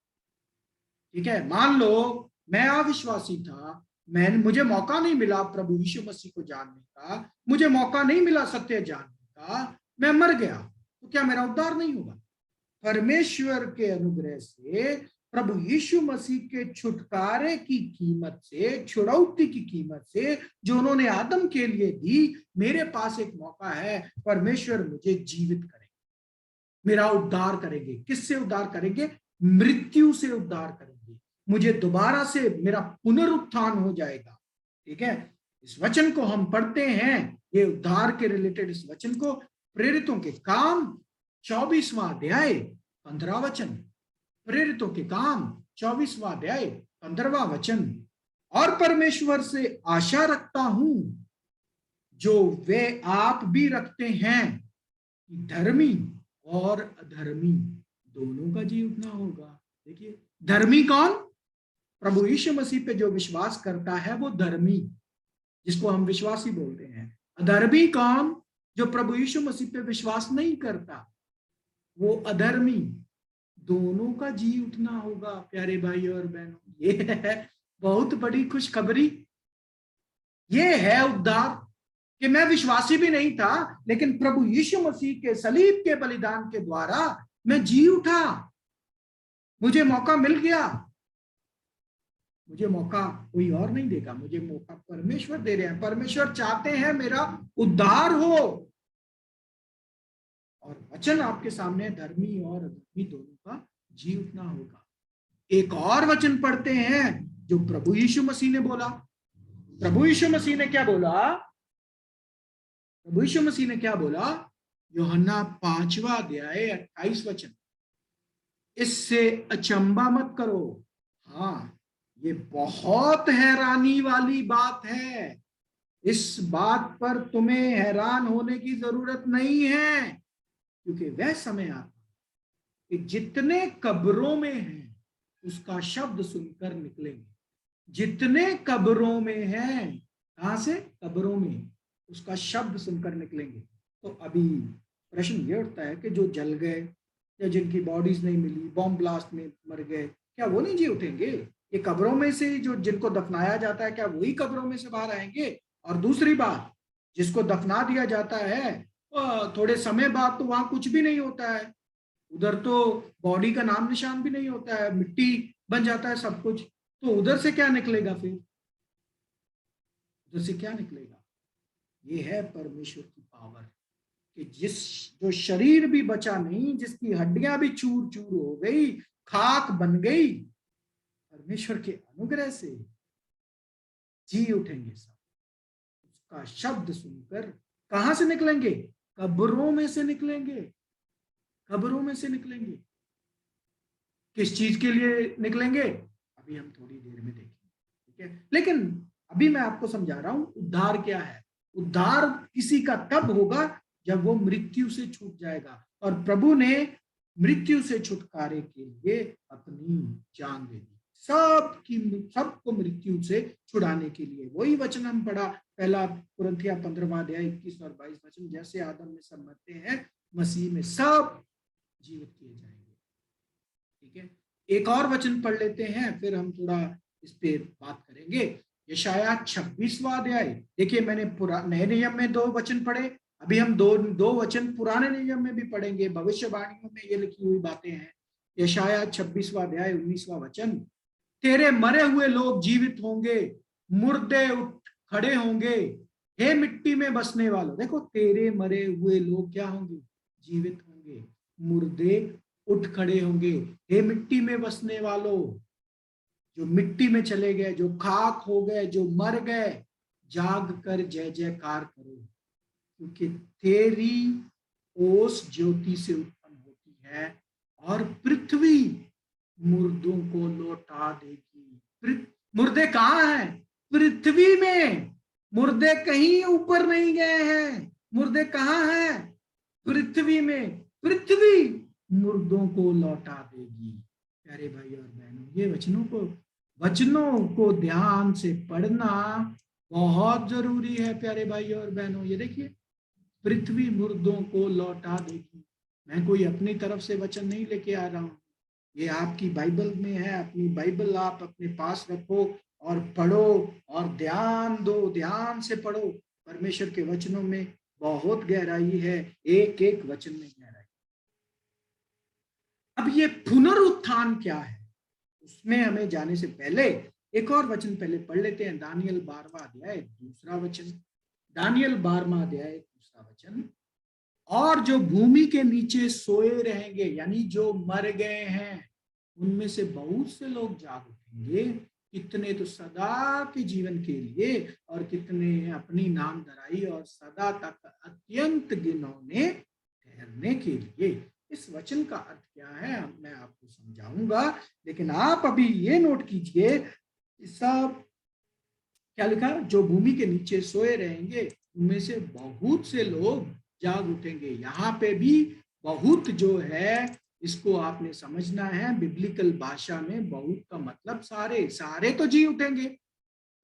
ठीक है, मान लो मैं अविश्वासी था, मुझे मौका नहीं मिला प्रभु यीशु मसीह को जानने का, मुझे मौका नहीं मिला सत्य जानने का, मैं मर गया, तो क्या मेरा उद्धार नहीं होगा? परमेश्वर के अनुग्रह से, प्रभु यीशु मसीह के छुटकारे की कीमत से, छुड़ौती की कीमत से जो उन्होंने आदम के लिए दी, मेरे पास एक मौका है, परमेश्वर मुझे जीवित करेंगे, मेरा उद्धार करेंगे। किससे उद्धार करेंगे? मृत्यु से उद्धार करेंगे, मुझे दोबारा से मेरा पुनरुत्थान हो जाएगा। ठीक है, इस वचन को हम पढ़ते हैं, ये उद्धार के रिलेटेड इस वचन को प्रेरितों के काम 24वां अध्याय 15 वचन, प्रेरितों के काम 24वां अध्याय 15वां वचन। और परमेश्वर से आशा रखता हूं जो वे आप भी रखते हैं, धर्मी और अधर्मी दोनों का जी उठना होगा। देखिए, धर्मी कौन? प्रभु यीशु मसीह पे जो विश्वास करता है वो धर्मी, जिसको हम विश्वासी बोलते हैं। अधर्मी कौन? जो प्रभु यीशु मसीह पे विश्वास नहीं करता, वो अधर्मी। दोनों का जी उठना होगा प्यारे भाई और बहनों। ये है बहुत बड़ी खुशखबरी, ये है उद्धार, कि मैं विश्वासी भी नहीं था, लेकिन प्रभु यीशु मसीह के सलीब के बलिदान के द्वारा मैं जी उठा, मुझे मौका मिल गया। मुझे मौका कोई और नहीं देगा, मुझे मौका परमेश्वर दे रहे हैं। परमेश्वर चाहते हैं मेरा उद्धार हो। और वचन आपके सामने, धर्मी और अधर्मी दोनों का जी उठना होगा। एक और वचन पढ़ते हैं जो प्रभु यीशु मसीह ने बोला। प्रभु यीशु मसीह ने क्या बोला? प्रभु यीशु मसीह ने क्या बोला? यूहन्ना 5वां अध्याय 28 वचन, इससे अचंबा मत करो। हाँ, ये बहुत हैरानी वाली बात है। इस बात पर तुम्हें हैरान होने की जरूरत नहीं है, क्योंकि वह समय आता कि जितने कब्रों में हैं उसका शब्द सुनकर निकलेंगे। जितने कब्रों में हैं, कहां से? कब्रों में, उसका शब्द सुनकर निकलेंगे। तो अभी प्रश्न ये उठता है कि जो जल गए या जिनकी बॉडीज नहीं मिली, बॉम्ब ब्लास्ट में मर गए, क्या वो नहीं जी उठेंगे? ये कब्रों में से जो जिनको दफनाया जाता है, क्या वही कब्रों में से बाहर आएंगे? और दूसरी बात, जिसको दफना दिया जाता है थोड़े समय बाद तो वहां कुछ भी नहीं होता है, उधर तो बॉडी का नाम निशान भी नहीं होता है, मिट्टी बन जाता है सब कुछ। तो उधर से क्या निकलेगा फिर, उधर से क्या निकलेगा? ये है परमेश्वर की पावर कि जो शरीर भी बचा नहीं, जिसकी हड्डियां भी चूर चूर हो गई, खाक बन गई, परमेश्वर के अनुग्रह से जी उठेंगे सब। उसका शब्द सुनकर कहां से निकलेंगे? कब्रों में से निकलेंगे, कब्रों में से निकलेंगे। किस चीज के लिए निकलेंगे अभी हम थोड़ी देर में देखेंगे, ठीक है। लेकिन अभी मैं आपको समझा रहा हूं उद्धार क्या है। उद्धार किसी का तब होगा जब वो मृत्यु से छूट जाएगा, और प्रभु ने मृत्यु से छुटकारे के लिए अपनी जान दे दी, सबको मृत्यु से छुड़ाने के लिए। वही वचन हम पढ़ा, पहला कुरिन्थियों 15वां अध्याय 21 और 22 वचन, जैसे आदम में सब मरते हैं, मसीह में सब जीवित किए जाएंगे, ठीक है। एक और वचन पढ़ लेते हैं, फिर हम थोड़ा इस पे बात करेंगे। यशाया 26वां अध्याय, देखिए मैंने नए नियम में 2 वचन पढ़े, अभी हम दो वचन पुराने नियम में भी पढ़ेंगे। भविष्यवाणियों में ये लिखी हुई बातें हैं। यशाया 26वां अध्याय 19वां वचन, तेरे मरे हुए लोग जीवित होंगे, मुर्दे उठ खड़े होंगे, हे मिट्टी में बसने वालों। देखो, तेरे मरे हुए लोग क्या होंगे? जीवित होंगे, मुर्दे उठ खड़े होंगे। हे मिट्टी में बसने वालों, जो मिट्टी में चले गए, जो खाक हो गए, जो मर गए, जाग कर जय जयकार करो, क्योंकि तेरी ओस ज्योति से उत्पन्न होती है और पृथ्वी मुर्दों को लौटा देगी। मुर्दे कहाँ हैं? पृथ्वी में। मुर्दे कहीं ऊपर नहीं गए हैं, मुर्दे कहाँ हैं? पृथ्वी में। पृथ्वी मुर्दों को लौटा देगी। प्यारे भाई और बहनों, ये वचनों को ध्यान से पढ़ना बहुत जरूरी है प्यारे भाई और बहनों। ये देखिए, पृथ्वी मुर्दों को लौटा देगी। मैं कोई अपनी तरफ से वचन नहीं लेके आ रहा हूं, ये आपकी बाइबल में है। अपनी बाइबल आप अपने पास रखो और पढ़ो और ध्यान दो, ध्यान से पढ़ो। परमेश्वर के वचनों में बहुत गहराई है, एक एक वचन में गहराई। अब ये पुनरुत्थान क्या है, उसमें हमें जाने से पहले एक और वचन पहले पढ़ लेते हैं। दानियल 12वां अध्याय 2 वचन, दानियल 12वां अध्याय 2 वचन, और जो भूमि के नीचे सोए रहेंगे, यानी जो मर गए हैं, उनमें से बहुत से लोग जाग उठेंगे। कितने तो सदा के जीवन के लिए, और कितने अपनी नामधराई और सदा तक अत्यंत घिनौने ठहरने के लिए। इस वचन का अर्थ क्या है मैं आपको समझाऊंगा, लेकिन आप अभी ये नोट कीजिए, सब क्या लिखा? जो भूमि के नीचे सोए रहेंगे, उनमें से बहुत से लोग जाग उठेंगे। यहाँ पे भी बहुत जो है, इसको आपने समझना है। बिब्लिकल भाषा में बहुत का मतलब सारे, सारे तो जी उठेंगे।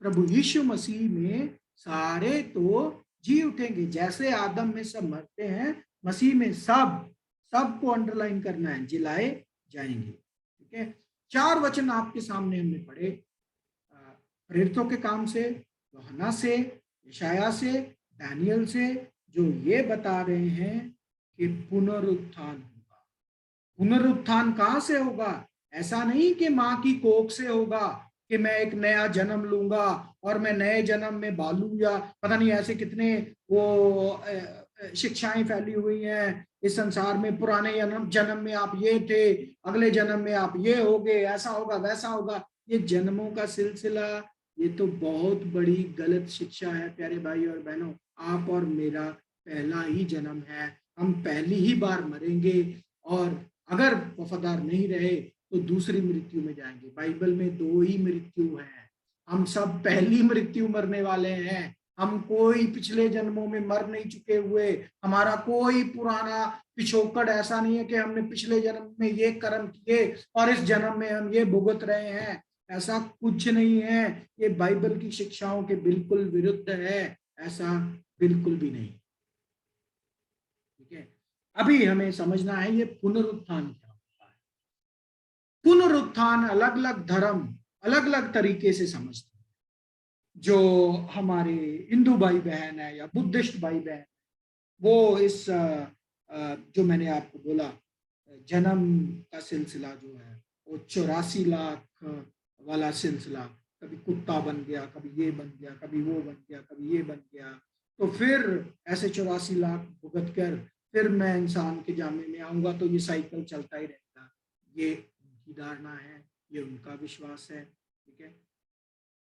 प्रभु यीशु मसीह में सारे तो जी उठेंगे। जैसे आदम में सब मरते हैं, मसीह में सबको अंडरलाइन करना है, जिलाए जाएंगे, ठीक है। 4 वचन आपके सामने हमने पढ़े, प्रेरितों के काम से, यूहन्ना से, यशाया से, दानियल से, जो ये बता रहे हैं कि पुनरुत्थान होगा। पुनरुत्थान कहां से होगा? ऐसा नहीं कि मां की कोख से होगा, कि मैं एक नया जन्म लूंगा और मैं नए जन्म में बालू, या पता नहीं ऐसे कितने वो शिक्षाएं फैली हुई हैं इस संसार में। पुराने जन्म में आप ये थे, अगले जन्म में आप ये होगे, ऐसा होगा वैसा होगा। ये जन्मों का सिलसिला, ये तो बहुत बड़ी गलत शिक्षा है प्यारे भाई और बहनों। आप और मेरा पहला ही जन्म है, हम पहली ही बार मरेंगे, और अगर वफादार नहीं रहे तो दूसरी मृत्यु में जाएंगे। बाइबल में 2 ही मृत्यु है, हम सब पहली मृत्यु मरने वाले हैं। हम कोई पिछले जन्मों में मर नहीं चुके हुए, हमारा कोई पुराना पिछोकड़ ऐसा नहीं है कि हमने पिछले जन्म में ये कर्म किए और इस जन्म में हम ये भुगत रहे हैं। ऐसा कुछ नहीं है, ये बाइबल की शिक्षाओं के बिल्कुल विरुद्ध है, ऐसा बिल्कुल भी नहीं, ठीक है। अभी हमें समझना है ये पुनरुत्थान क्या होता है। पुनरुत्थान अलग अलग धर्म अलग अलग तरीके से समझते हैं। जो हमारे हिंदू भाई बहन है या बुद्धिस्ट भाई बहन, वो इस जो मैंने आपको बोला जन्म का सिलसिला जो है वो 84 लाख वाला सिलसिला, कभी कुत्ता बन गया, कभी ये बन गया, कभी वो बन गया, कभी ये बन गया, तो फिर ऐसे 84 लाख भुगत कर फिर मैं इंसान के जामे में आऊंगा, तो ये साइकिल चलता ही रहेगा। ये उनकी धारणा है, ये उनका विश्वास है। ठीक है।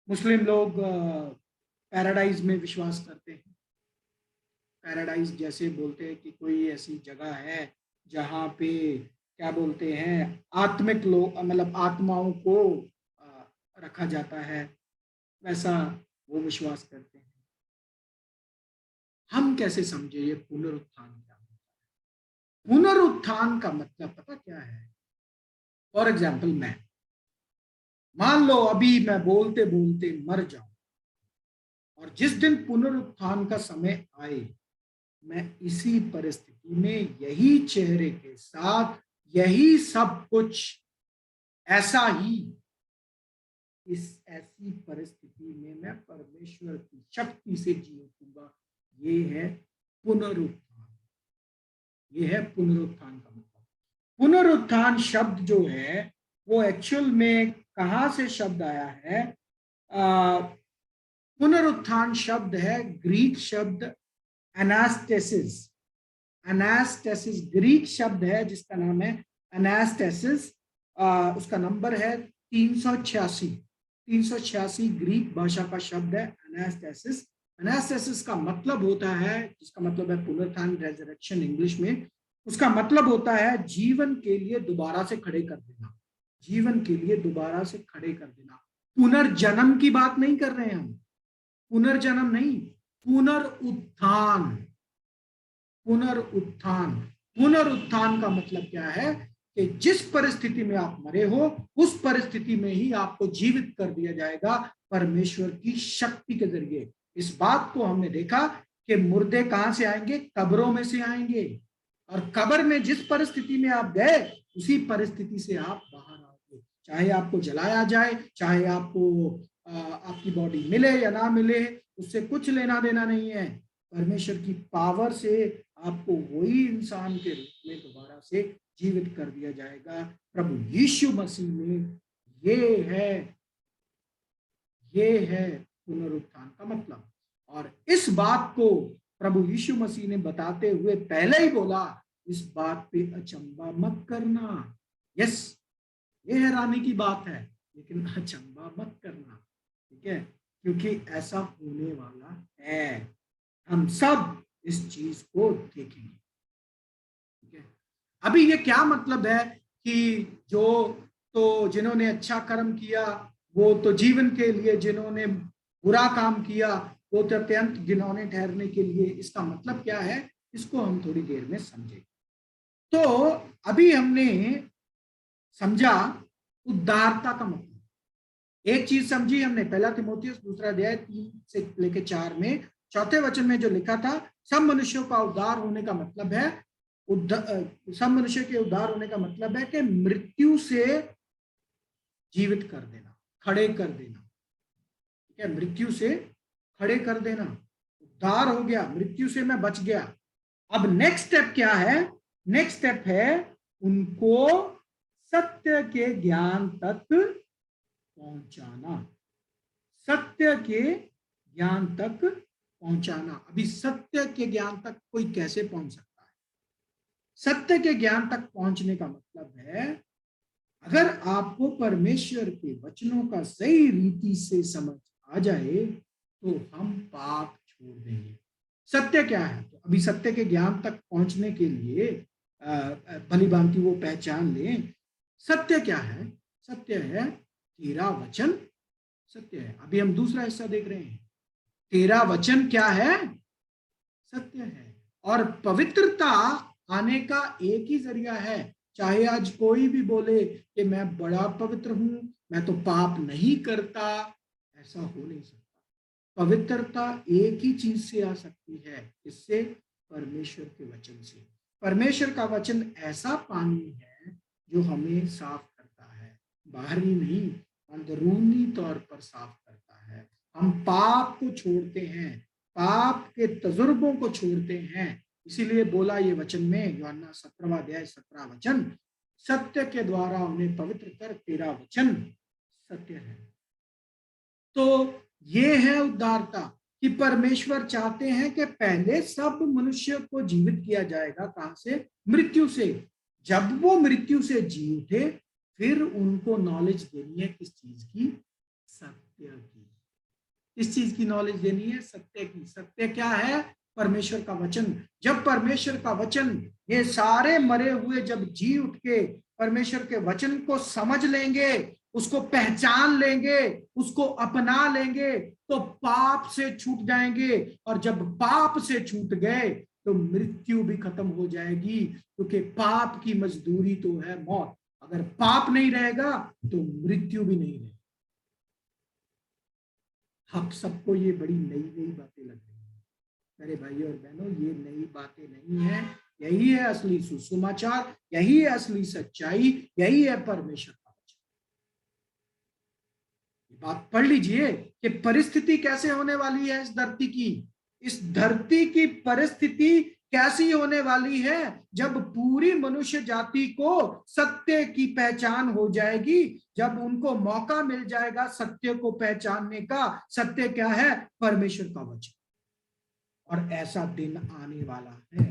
मुस्लिम लोग पैराडाइज में विश्वास करते हैं। पैराडाइज जैसे बोलते हैं कि कोई ऐसी जगह है जहाँ पे क्या बोलते हैं आत्मिक लोग, मतलब आत्माओं को रखा जाता है, वैसा वो विश्वास करते हैं। हम कैसे समझे ये पुनरुत्थान क्या होता है? पुनरुत्थान का मतलब पता क्या है? फॉर एग्जाम्पल, मैं मान लो अभी मैं बोलते बोलते मर जाऊं, और जिस दिन पुनरुत्थान का समय आए, मैं इसी परिस्थिति में यही चेहरे के साथ यही सब कुछ ऐसा ही, इस ऐसी परिस्थिति में मैं परमेश्वर की शक्ति से जी उठूंगा। ये है पुनरुत्थान। ये है पुनरुत्थान का मतलब। पुनरुत्थान शब्द जो है वो एक्चुअल में कहां से शब्द आया है? पुनरुत्थान शब्द है ग्रीक शब्द एनास्टेसिस। एनास्टेसिस ग्रीक शब्द है जिसका नाम है एनास्टेसिस। उसका नंबर है 386। 386 ग्रीक भाषा का शब्द है एनास्टेसिस। एनास्टेसिस का मतलब होता है, जिसका मतलब है पुनरुत्थान, रेजरेक्शन इंग्लिश में, उसका मतलब होता है जीवन के लिए दोबारा से खड़े कर देना। जीवन के लिए दोबारा से खड़े कर देना। पुनर्जन्म की बात नहीं कर रहे हैं हम, पुनर्जन्म नहीं, पुनरुत्थान। पुनरुत्थान। पुनरुत्थान का मतलब क्या है कि जिस परिस्थिति में आप मरे हो उस परिस्थिति में ही आपको जीवित कर दिया जाएगा परमेश्वर की शक्ति के जरिए। इस बात को हमने देखा कि मुर्दे कहां से आएंगे? कब्रों में से आएंगे, और कब्र में जिस परिस्थिति में आप गए उसी परिस्थिति से आप बाहर आओगे। चाहे आपको जलाया जाए, चाहे आपको आपकी बॉडी मिले या ना मिले, उससे कुछ लेना देना नहीं है। परमेश्वर की पावर से आपको वही इंसान के रूप में दोबारा से जीवित कर दिया जाएगा प्रभु यीशु मसीह में। ये है पुनरुत्थान का मतलब। और इस बात को प्रभु यीशु मसीह ने बताते हुए पहले ही बोला, इस बात पे अचंबा मत करना। यस, ये हैरानी की बात है, लेकिन अचंबा मत करना। ठीक है, क्योंकि ऐसा होने वाला है। हम सब इस चीज को देखेंगे। ठीक है। अभी ये क्या मतलब है कि जो तो जिन्होंने अच्छा कर्म किया वो तो जीवन के लिए, जिन्होंने बुरा काम किया वो तो अत्यंत घिनौने ठहरने के लिए, इसका मतलब क्या है? इसको हम थोड़ी देर में समझेंगे। तो अभी हमने समझा उद्धारता का मतलब। एक चीज समझी हमने, पहला तिमोथियुस दूसरा अध्याय 3 से लेकर 4 में चौथे वचन में जो लिखा था, सब मनुष्यों का उद्धार होने का मतलब है, सब मनुष्य के उद्धार होने का मतलब है कि मृत्यु से जीवित कर देना, खड़े कर देना। ठीक है, मृत्यु से खड़े कर देना, उद्धार हो गया, मृत्यु से मैं बच गया। अब नेक्स्ट स्टेप क्या है? नेक्स्ट स्टेप है उनको सत्य के ज्ञान तक पहुंचाना। सत्य के ज्ञान तक पहुंचाना। अभी सत्य के ज्ञान तक कोई कैसे पहुंच सकता है? सत्य के ज्ञान तक पहुंचने का मतलब है, अगर आपको परमेश्वर के वचनों का सही रीति से समझ आ जाए तो हम पाप छोड़ देंगे। सत्य क्या है? तो अभी सत्य के ज्ञान तक पहुंचने के लिए भली भांति वो पहचान लें। सत्य क्या है? सत्य है तेरा वचन सत्य है। अभी हम दूसरा हिस्सा देख रहे हैं। तेरा वचन क्या है? सत्य है। और पवित्रता आने का एक ही जरिया है। चाहे आज कोई भी बोले कि मैं बड़ा पवित्र हूं, मैं तो पाप नहीं करता, ऐसा हो नहीं सकता। पवित्रता एक ही चीज से आ सकती है, इससे, परमेश्वर के वचन से। परमेश्वर का वचन ऐसा पानी है जो हमें साफ करता है, बाहरी नहीं, अंदरूनी तौर पर साफ करता है। हम पाप को छोड़ते हैं, पाप के तजुर्बों को छोड़ते हैं, इसीलिए बोला ये वचन में, यूहन्ना 17वां अध्याय 17 वचन, सत्य के द्वारा उन्हें पवित्र कर, तेरा वचन सत्य है। तो ये है उद्धारता कि परमेश्वर चाहते हैं कि पहले सब मनुष्य को जीवित किया जाएगा। कहां से? मृत्यु से। जब वो मृत्यु से जी उठे फिर उनको नॉलेज देनी है किस चीज की? सत्य की। किस चीज की नॉलेज देनी है? सत्य की। सत्य क्या है? परमेश्वर का वचन। जब परमेश्वर का वचन, ये सारे मरे हुए जब जी उठ के परमेश्वर के वचन को समझ लेंगे, उसको पहचान लेंगे, उसको अपना लेंगे, तो पाप से छूट जाएंगे। और जब पाप से छूट गए तो मृत्यु भी खत्म हो जाएगी, क्योंकि पाप की मजदूरी तो है मौत। अगर पाप नहीं रहेगा तो मृत्यु भी नहीं रहेगी। हम सबको ये बड़ी नई नई बातें लग रही है। मेरे भाइयों और बहनों, ये नई बातें नहीं है, यही है असली सुसमाचार, यही है असली सच्चाई, यही है परमेश्वर का वचन। बात पढ़ लीजिए कि परिस्थिति कैसे होने वाली है इस धरती की। इस धरती की परिस्थिति कैसी होने वाली है जब पूरी मनुष्य जाति को सत्य की पहचान हो जाएगी, जब उनको मौका मिल जाएगा सत्य को पहचानने का। सत्य क्या है? परमेश्वर का वचन। और ऐसा दिन आने वाला है,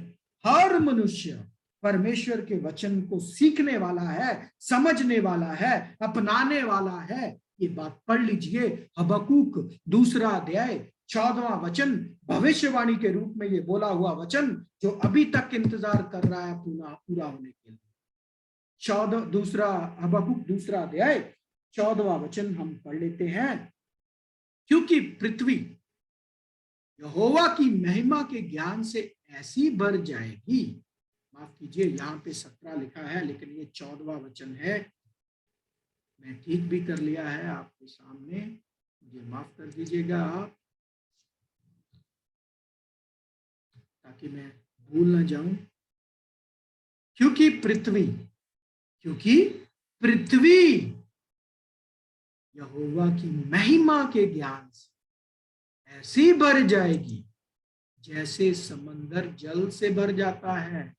हर मनुष्य परमेश्वर के वचन को सीखने वाला है, समझने वाला है, अपनाने वाला है। ये बात पढ़ लीजिए, हबक्कूक 2 अध्याय 14वां वचन, भविष्यवाणी के रूप में ये बोला हुआ वचन जो अभी तक इंतजार कर रहा है पूरा होने के लिए। 14 हबक्कूक 2 अध्याय 14वां वचन हम पढ़ लेते हैं। क्योंकि पृथ्वी यहोवा की महिमा के ज्ञान से ऐसी भर जाएगी, माफ कीजिए यहाँ पे 17 लिखा है लेकिन ये 14वां वचन है। मैं ठीक भी कर लिया है आपके सामने, मुझे माफ कर दीजिएगा आप, ताकि मैं भूल ना जाऊं। क्योंकि पृथ्वी यहोवा की महिमा के ज्ञान से ऐसी भर जाएगी जैसे समंदर जल से भर जाता है।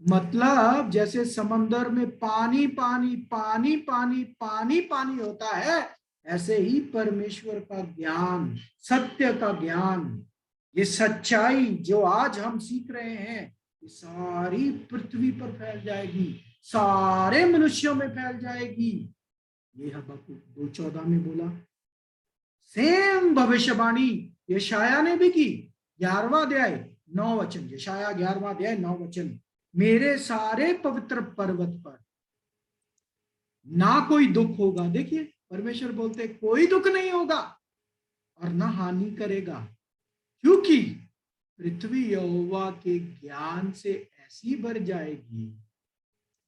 मतलब जैसे समंदर में पानी पानी पानी पानी पानी पानी होता है, ऐसे ही परमेश्वर का ज्ञान, सत्य का ज्ञान, ये सच्चाई जो आज हम सीख रहे हैं, ये सारी पृथ्वी पर फैल जाएगी, सारे मनुष्यों में फैल जाएगी। ये हबक्कूक 2:14 में बोला। सेम भविष्यवाणी यशाया ने भी की, 11वां अध्याय 9 वचन, यशाया 11वां अध्याय 9 वचन, मेरे सारे पवित्र पर्वत पर ना कोई दुख होगा। देखिए परमेश्वर बोलते कोई दुख नहीं होगा और ना हानि करेगा, क्योंकि पृथ्वी यहोवा के ज्ञान से ऐसी भर जाएगी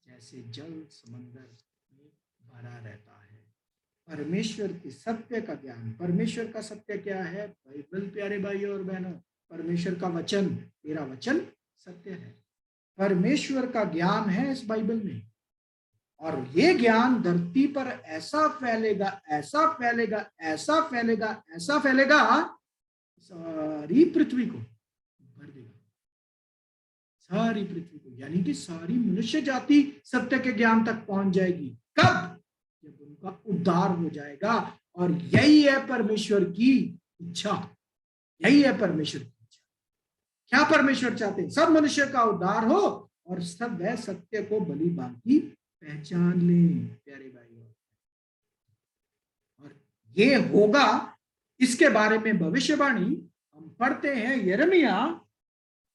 जैसे जल समंदर में भरा रहता है। परमेश्वर के सत्य का ज्ञान, परमेश्वर का सत्य क्या है? बाइबल। प्यारे भाइयों और बहनों, परमेश्वर का वचन, तेरा वचन सत्य है। परमेश्वर का ज्ञान है इस बाइबल में, और ये ज्ञान धरती पर ऐसा फैलेगा, ऐसा फैलेगा, ऐसा फैलेगा, ऐसा फैलेगा, सारी पृथ्वी को भर देगा, सारी पृथ्वी को। यानी कि सारी मनुष्य जाति सत्य के ज्ञान तक पहुंच जाएगी। कब? जब उनका उद्धार हो जाएगा। और यही है परमेश्वर की इच्छा, यही है परमेश्वर की इच्छा। क्या परमेश्वर चाहते हैं? सब मनुष्य का उद्धार हो और सब वह सत्य को भली भांति पहचान ले। प्यारे भाइयों, और ये होगा, इसके बारे में भविष्यवाणी हम पढ़ते हैं यिर्मयाह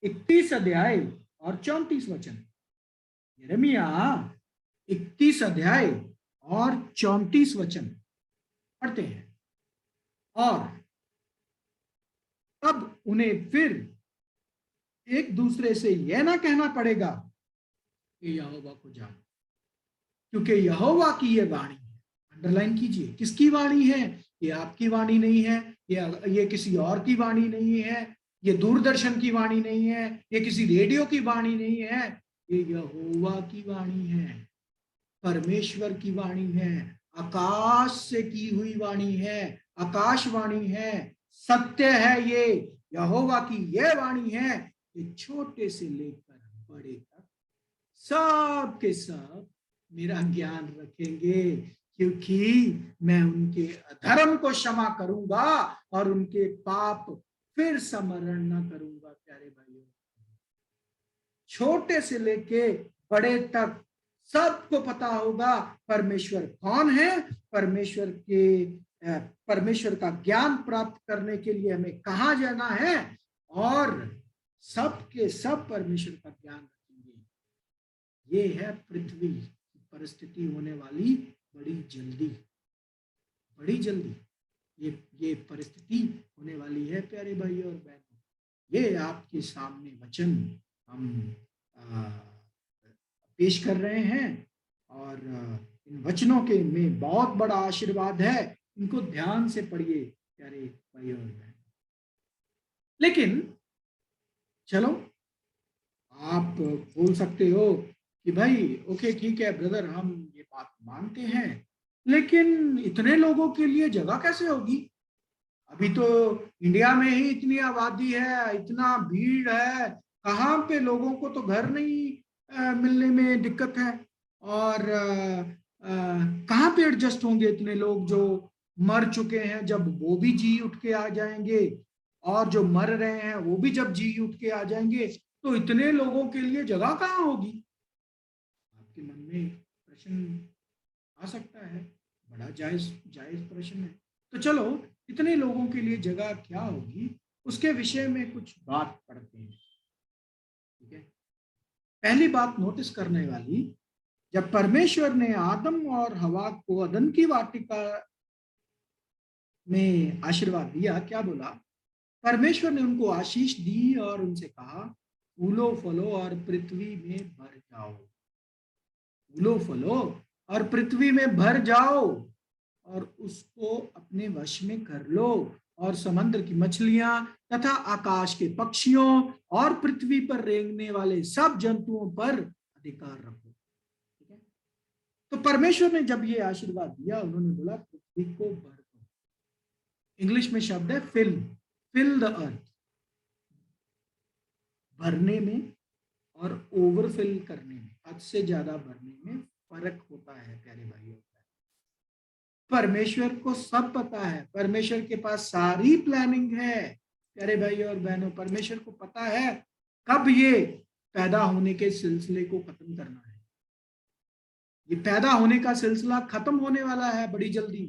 31 अध्याय और 34 वचन। यिर्मयाह 31 अध्याय और 34 वचन पढ़ते हैं। और तब उन्हें फिर एक दूसरे से यह ना कहना पड़ेगा कि यहोवा को जान, क्योंकि यहोवा की यह वाणी है। अंडरलाइन कीजिए, किसकी वाणी है? ये आपकी वाणी नहीं है, ये किसी और की वाणी नहीं है, ये दूरदर्शन की वाणी नहीं है, ये किसी रेडियो की वाणी नहीं है, ये यहोवा की वाणी है, परमेश्वर की वाणी है, आकाश से की हुई वाणी है, आकाशवाणी है, सत्य है। ये यहोवा की यह वाणी है कि छोटे से लेकर बड़े तक सब के सब मेरा ज्ञान रखेंगे, क्योंकि मैं उनके अधर्म को क्षमा करूंगा और उनके पाप फिर स्मरण न करूंगा। प्यारे भाइयों, छोटे से लेके बड़े तक सबको पता होगा परमेश्वर कौन है, परमेश्वर का ज्ञान प्राप्त करने के लिए हमें कहाँ जाना है, और सबके सब परमेश्वर का ज्ञान रखेंगे। ये है पृथ्वी की परिस्थिति होने वाली बड़ी जल्दी, बड़ी जल्दी ये परिस्थिति होने वाली है। प्यारे भाइयों और बहनों, ये आपके सामने वचन हम पेश कर रहे हैं, और इन वचनों के में बहुत बड़ा आशीर्वाद है। इनको ध्यान से पढ़िए प्यारे भाइयों और बहनों। लेकिन चलो, आप बोल सकते हो कि भाई ओके ठीक है ब्रदर, हम ये बात मानते हैं, लेकिन इतने लोगों के लिए जगह कैसे होगी? अभी तो इंडिया में ही इतनी आबादी है, इतना भीड़ है, कहाँ पे लोगों को तो घर नहीं मिलने में दिक्कत है, और कहाँ पे एडजस्ट होंगे इतने लोग जो मर चुके हैं? जब वो भी जी उठ के आ जाएंगे, और जो मर रहे हैं वो भी जब जी उठ के आ जाएंगे, तो इतने लोगों के लिए जगह कहाँ होगी? आपके मन में प्रश्न आ सकता है, बड़ा जायज जायज प्रश्न है। तो चलो, इतने लोगों के लिए जगह क्या होगी उसके विषय में कुछ बात पढ़ते हैं। ठीक है, पहली बात नोटिस करने वाली, जब परमेश्वर ने आदम और हवा को अदन की वाटिका में आशीर्वाद दिया, क्या बोला? परमेश्वर ने उनको आशीष दी और उनसे कहा, फूलो फलो और पृथ्वी में भर जाओ, फूलो फलो और पृथ्वी में भर जाओ, और उसको अपने वश में कर लो, और समुद्र की मछलियां तथा आकाश के पक्षियों और पृथ्वी पर रेंगने वाले सब जंतुओं पर अधिकार रखो। ठीक है, तो परमेश्वर ने जब ये आशीर्वाद दिया, उन्होंने बोला पृथ्वी को भर दो। इंग्लिश में शब्द है फिल द अर्थ। भरने में और ओवरफिल करने में, हद से ज्यादा भरने में फर्क होता है प्यारे भाइयों। परमेश्वर को सब पता है, परमेश्वर के पास सारी प्लानिंग है प्यारे भाइयों और बहनों। परमेश्वर को पता है कब ये पैदा होने के सिलसिले को खत्म करना है। ये पैदा होने का सिलसिला खत्म होने वाला है बड़ी जल्दी।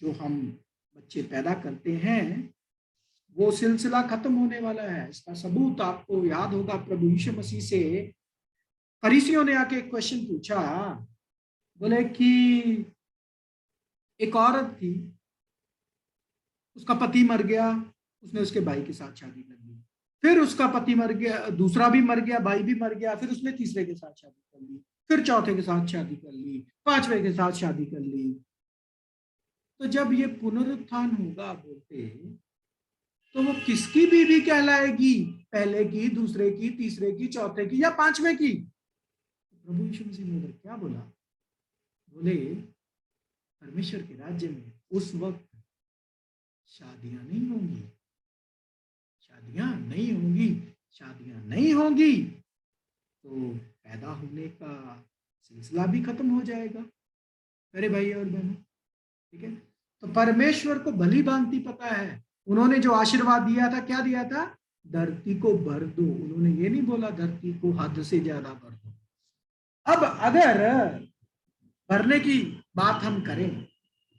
जो हम बच्चे पैदा करते हैं वो सिलसिला खत्म होने वाला है। इसका सबूत आपको याद होगा, प्रभु यीशु मसीह से फरीसियों ने आके एक क्वेश्चन पूछा, बोले कि एक औरत थी, उसका पति मर गया, उसने उसके भाई के साथ शादी कर ली, फिर उसका पति मर गया, दूसरा भी मर गया, भाई भी मर गया, फिर उसने तीसरे के साथ शादी कर ली, फिर चौथे के साथ शादी कर ली, पांचवे के साथ शादी कर ली। तो जब ये पुनरुत्थान होगा बोलते, तो वो किसकी बीवी कहलाएगी? पहले की, दूसरे की, तीसरे की, चौथे की या पांचवे की? प्रभु यीशु मसीह ने क्या बोला? बोले परमेश्वर के राज्य में उस वक्त शादियां नहीं होंगी, शादियां नहीं होंगी, शादियां नहीं होंगी, तो पैदा होने का सिलसिला भी खत्म हो जाएगा मेरे भाई और बहनों। ठीक है, तो परमेश्वर को भली भांति पता है। उन्होंने जो आशीर्वाद दिया था, क्या दिया था? धरती को भर दो। उन्होंने ये नहीं बोला धरती को हद से ज्यादा भर दो। अब अगर भरने की बात हम करें,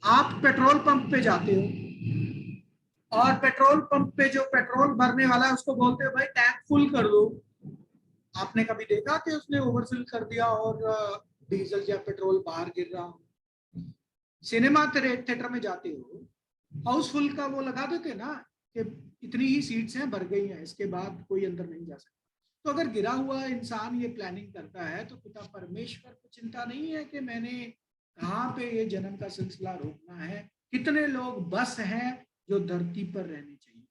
आप पेट्रोल पंप पे जाते हो और पेट्रोल पंप पे जो पेट्रोल भरने वाला है उसको बोलते हो भाई टैंक फुल कर दो। आपने कभी देखा कि उसने ओवरफिल कर दिया और डीजल या पेट्रोल बाहर गिर रहा हो? सिनेमा थिएटर में जाते हो, हाउसफुल का वो लगा देते ना कि इतनी ही सीट्स हैं, भर गई हैं, इसके बाद कोई अंदर नहीं जा सकता। तो अगर गिरा हुआ इंसान ये प्लानिंग करता है, तो पिता परमेश्वर को चिंता नहीं है कि मैंने कहाँ पे ये जन्म का सिलसिला रोकना है, कितने लोग बस हैं जो धरती पर रहने चाहिए।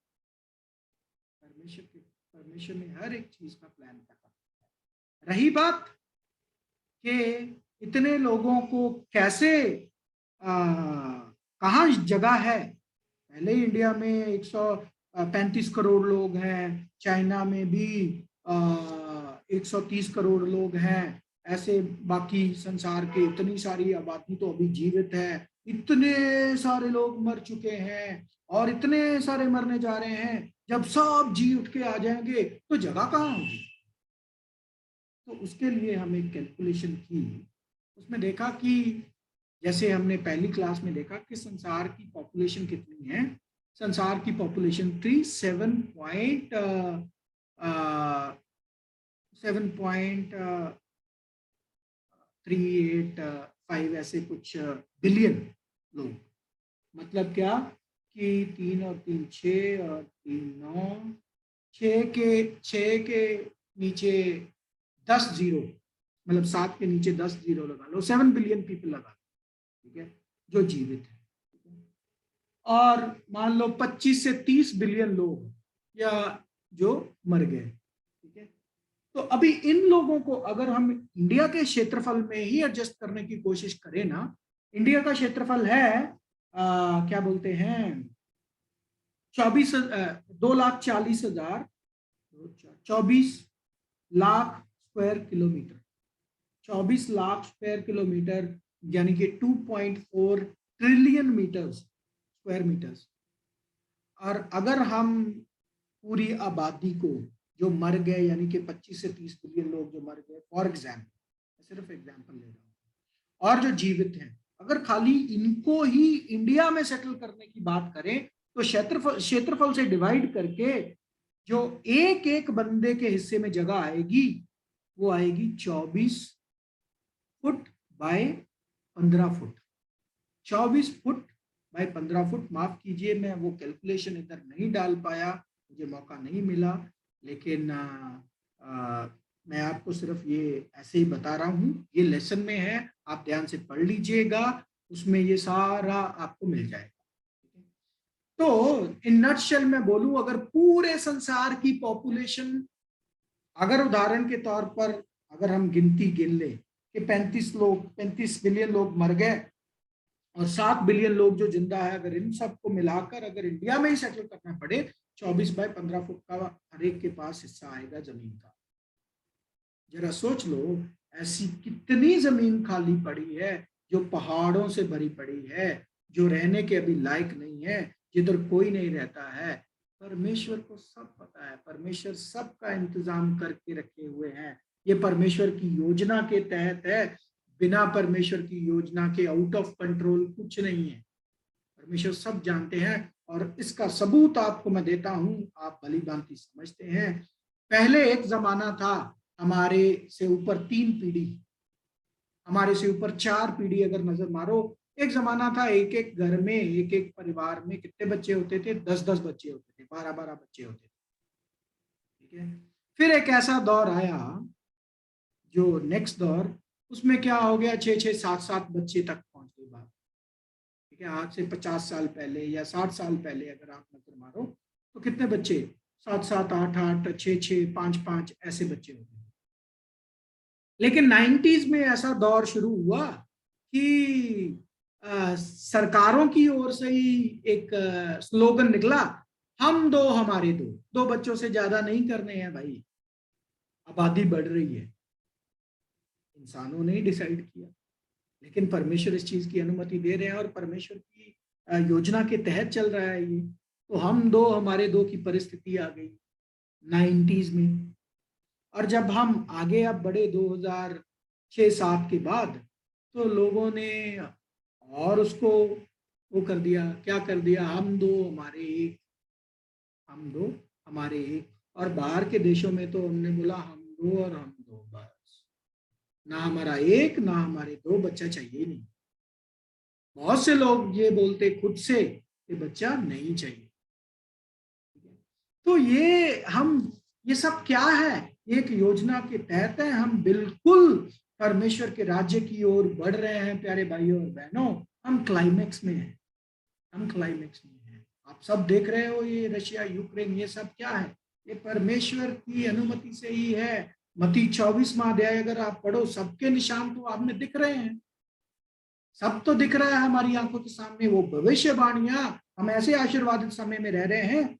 परमेश्वर ने हर एक चीज का प्लान करा। रही बात कि इतने लोगों को कैसे कहाँ जगह है, पहले इंडिया में 35 करोड़ लोग हैं, चाइना में भी 130 करोड़ लोग हैं, ऐसे बाकी संसार के इतनी सारी आबादी तो अभी जीवित है, इतने सारे लोग मर चुके हैं और इतने सारे मरने जा रहे हैं। जब सब जी उठ के आ जाएंगे तो जगह कहाँ होगी? तो उसके लिए हम एक कैलकुलेशन की, उसमें देखा कि जैसे हमने पहली क्लास में देखा कि संसार की पॉपुलेशन कितनी है। संसार की पॉपुलेशन थी 7.385 ऐसे कुछ बिलियन लोग। मतलब क्या कि 3 और 3 6 और 3 9, 6 के नीचे 10 जीरो, मतलब 7 के नीचे 10 जीरो लगा लो, 7 बिलियन पीपल लगा लो, ठीक है, जो जीवित है। और मान लो 25 से 30 बिलियन लोग या जो मर गए, ठीक है। तो अभी इन लोगों को अगर हम इंडिया के क्षेत्रफल में ही एडजस्ट करने की कोशिश करें ना, इंडिया का क्षेत्रफल है क्या बोलते हैं 2,40,000, 24 lakh square kilometre, 24 lakh square kilometre, यानी कि 2.4 ट्रिलियन मीटर्स, स्क्वायर मीटर्स। और अगर हम पूरी आबादी को जो मर गए, यानी कि 25 से 30 बिलियन लोग जो मर गए, फॉर एग्जाम्पल, सिर्फ एग्जाम्पल ले रहा हूँ, और जो जीवित हैं, अगर खाली इनको ही इंडिया में सेटल करने की बात करें तो क्षेत्रफल से डिवाइड करके जो एक एक बंदे के हिस्से में जगह आएगी वो आएगी 24 foot by 15 foot. 24 foot by 15 foot, माफ कीजिए मैं वो कैलकुलेशन इधर नहीं डाल पाया, मुझे मौका नहीं मिला, लेकिन मैं आपको सिर्फ ये ऐसे ही बता रहा हूँ, ये लेसन में है, आप ध्यान से पढ़ लीजिएगा, उसमें ये सारा आपको मिल जाएगा। तो इन नटशेल में बोलूं, अगर पूरे संसार की पॉपुलेशन, अगर उदाहरण के तौर पर अगर हम गिनती गिन ले कि 35 बिलियन लोग मर गए और 7 बिलियन लोग जो जिंदा है, अगर इन सबको मिलाकर अगर इंडिया में ही सेटल करना पड़े, 24 बाय 15 फुट का हर एक के पास हिस्सा आएगा जमीन का। जरा सोच लो, ऐसी कितनी जमीन खाली पड़ी है जो पहाड़ों से भरी पड़ी है, जो रहने के अभी लायक नहीं है, जिधर कोई नहीं रहता है। परमेश्वर को सब पता है, परमेश्वर सबका इंतजाम करके रखे हुए हैं, ये परमेश्वर की योजना के तहत है, बिना परमेश्वर की योजना के आउट ऑफ कंट्रोल कुछ नहीं है। परमेश्वर सब जानते हैं और इसका सबूत आपको मैं देता हूं, आप भली भांति समझते हैं। पहले एक जमाना था, हमारे से ऊपर 3 पीढ़ी, हमारे से ऊपर 4 पीढ़ी अगर नजर मारो, एक जमाना था एक एक घर में, एक एक परिवार में कितने बच्चे होते थे? 10-10 बच्चे होते थे, 12-12 बच्चे होते थे, ठीक है। फिर एक ऐसा दौर आया, जो नेक्स्ट दौर, उसमें क्या हो गया, 6-6 7-7 बच्चे तक पहुंच गई बात, ठीक है। आज से 50 साल पहले या 60 साल पहले अगर आप नजर मारो तो कितने बच्चे? 7-7, 8-8, 6-6, 5-5 ऐसे बच्चे होते हैं। लेकिन 90s में ऐसा दौर शुरू हुआ कि सरकारों की ओर से ही एक स्लोगन निकला, हम दो हमारे दो, 2 बच्चों से ज्यादा नहीं करने हैं भाई, आबादी बढ़ रही है। इंसानों ने ही डिसाइड किया, लेकिन परमेश्वर इस चीज की अनुमति दे रहे हैं और परमेश्वर की योजना के तहत चल रहा है ये। तो हम दो हमारे दो की परिस्थिति आ गई 90s में। और जब हम आगे अब बढ़े 2006-7 के बाद, तो लोगों ने और उसको वो कर दिया, क्या कर दिया, हम दो हमारे एक, हम दो हमारे एक। और बाहर के देशों में तो हमने बोला हम दो और हम दो, बस, ना हमारा एक ना हमारे दो, बच्चा चाहिए नहीं। बहुत से लोग ये बोलते खुद से कि बच्चा नहीं चाहिए। तो ये सब क्या है? एक योजना के तहत है, हम बिल्कुल परमेश्वर के राज्य की ओर बढ़ रहे हैं प्यारे भाइयों और बहनों। हम क्लाइमेक्स में हैं, हम क्लाइमेक्स में हैं। आप सब देख रहे हो ये रशिया यूक्रेन, ये सब क्या है? ये परमेश्वर की अनुमति से ही है। मत्ती 24वां अध्याय अगर आप पढ़ो, सबके निशान तो आपने दिख रहे हैं, सब तो दिख रहा है हमारी आंखों के सामने। वो भविष्यवाणियां, हम ऐसे आशीर्वादित समय में रह रहे हैं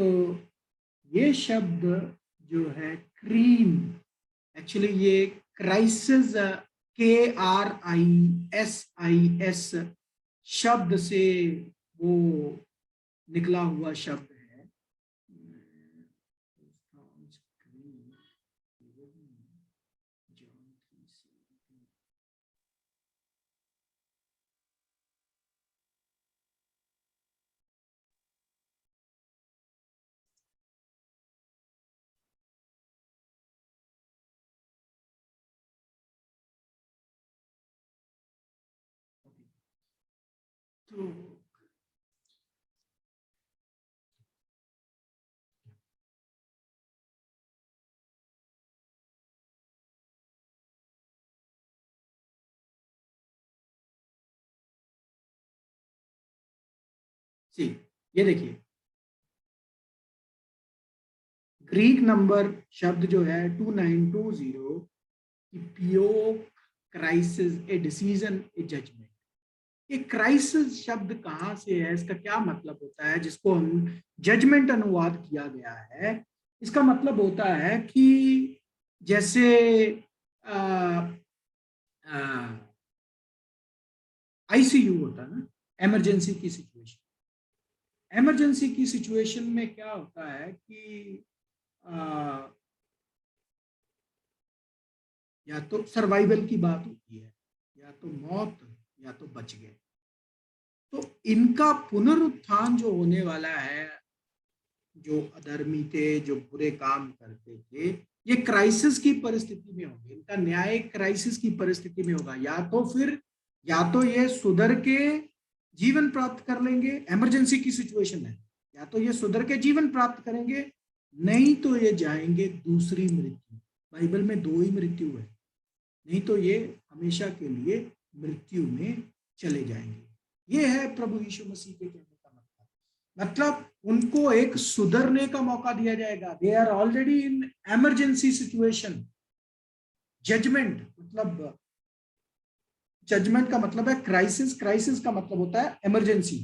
तो ये शब्द जो है क्रीन, एक्चुअली ये क्राइसिस, KRISIS शब्द से वो निकला हुआ शब्द है। तो सी, ये देखिए ग्रीक नंबर शब्द जो है 2920, पियो crisis, a decision, a judgement. ये क्राइसिस शब्द कहाँ से है, इसका क्या मतलब होता है, जिसको हम जजमेंट अनुवाद किया गया है। इसका मतलब होता है कि जैसे आईसीयू होता है ना, इमरजेंसी की सिचुएशन। इमरजेंसी की सिचुएशन में क्या होता है कि या तो सर्वाइवल की बात होती है, या तो मौत, या तो बच गए। तो इनका पुनरुत्थान जो होने वाला है, जो अधर्मी थे, जो बुरे काम करते थे, ये क्राइसिस की परिस्थिति में होंगे, इनका न्याय क्राइसिस की परिस्थिति में होगा। या तो ये सुधर के जीवन प्राप्त कर लेंगे, इमरजेंसी की सिचुएशन है, या तो ये सुधर के जीवन प्राप्त करेंगे, नहीं तो ये जाएंगे दूसरी मृत्यु। बाइबल में 2 ही मृत्यु है, नहीं तो ये हमेशा के लिए मृत्यु में चले जाएंगे। ये है प्रभु यीशु मसीह के कहने का मतलब उनको एक सुधरने का मौका दिया जाएगा। They are already in emergency situation. Judgement मतलब, जजमेंट का मतलब है क्राइसिस, क्राइसिस का मतलब होता है इमरजेंसी।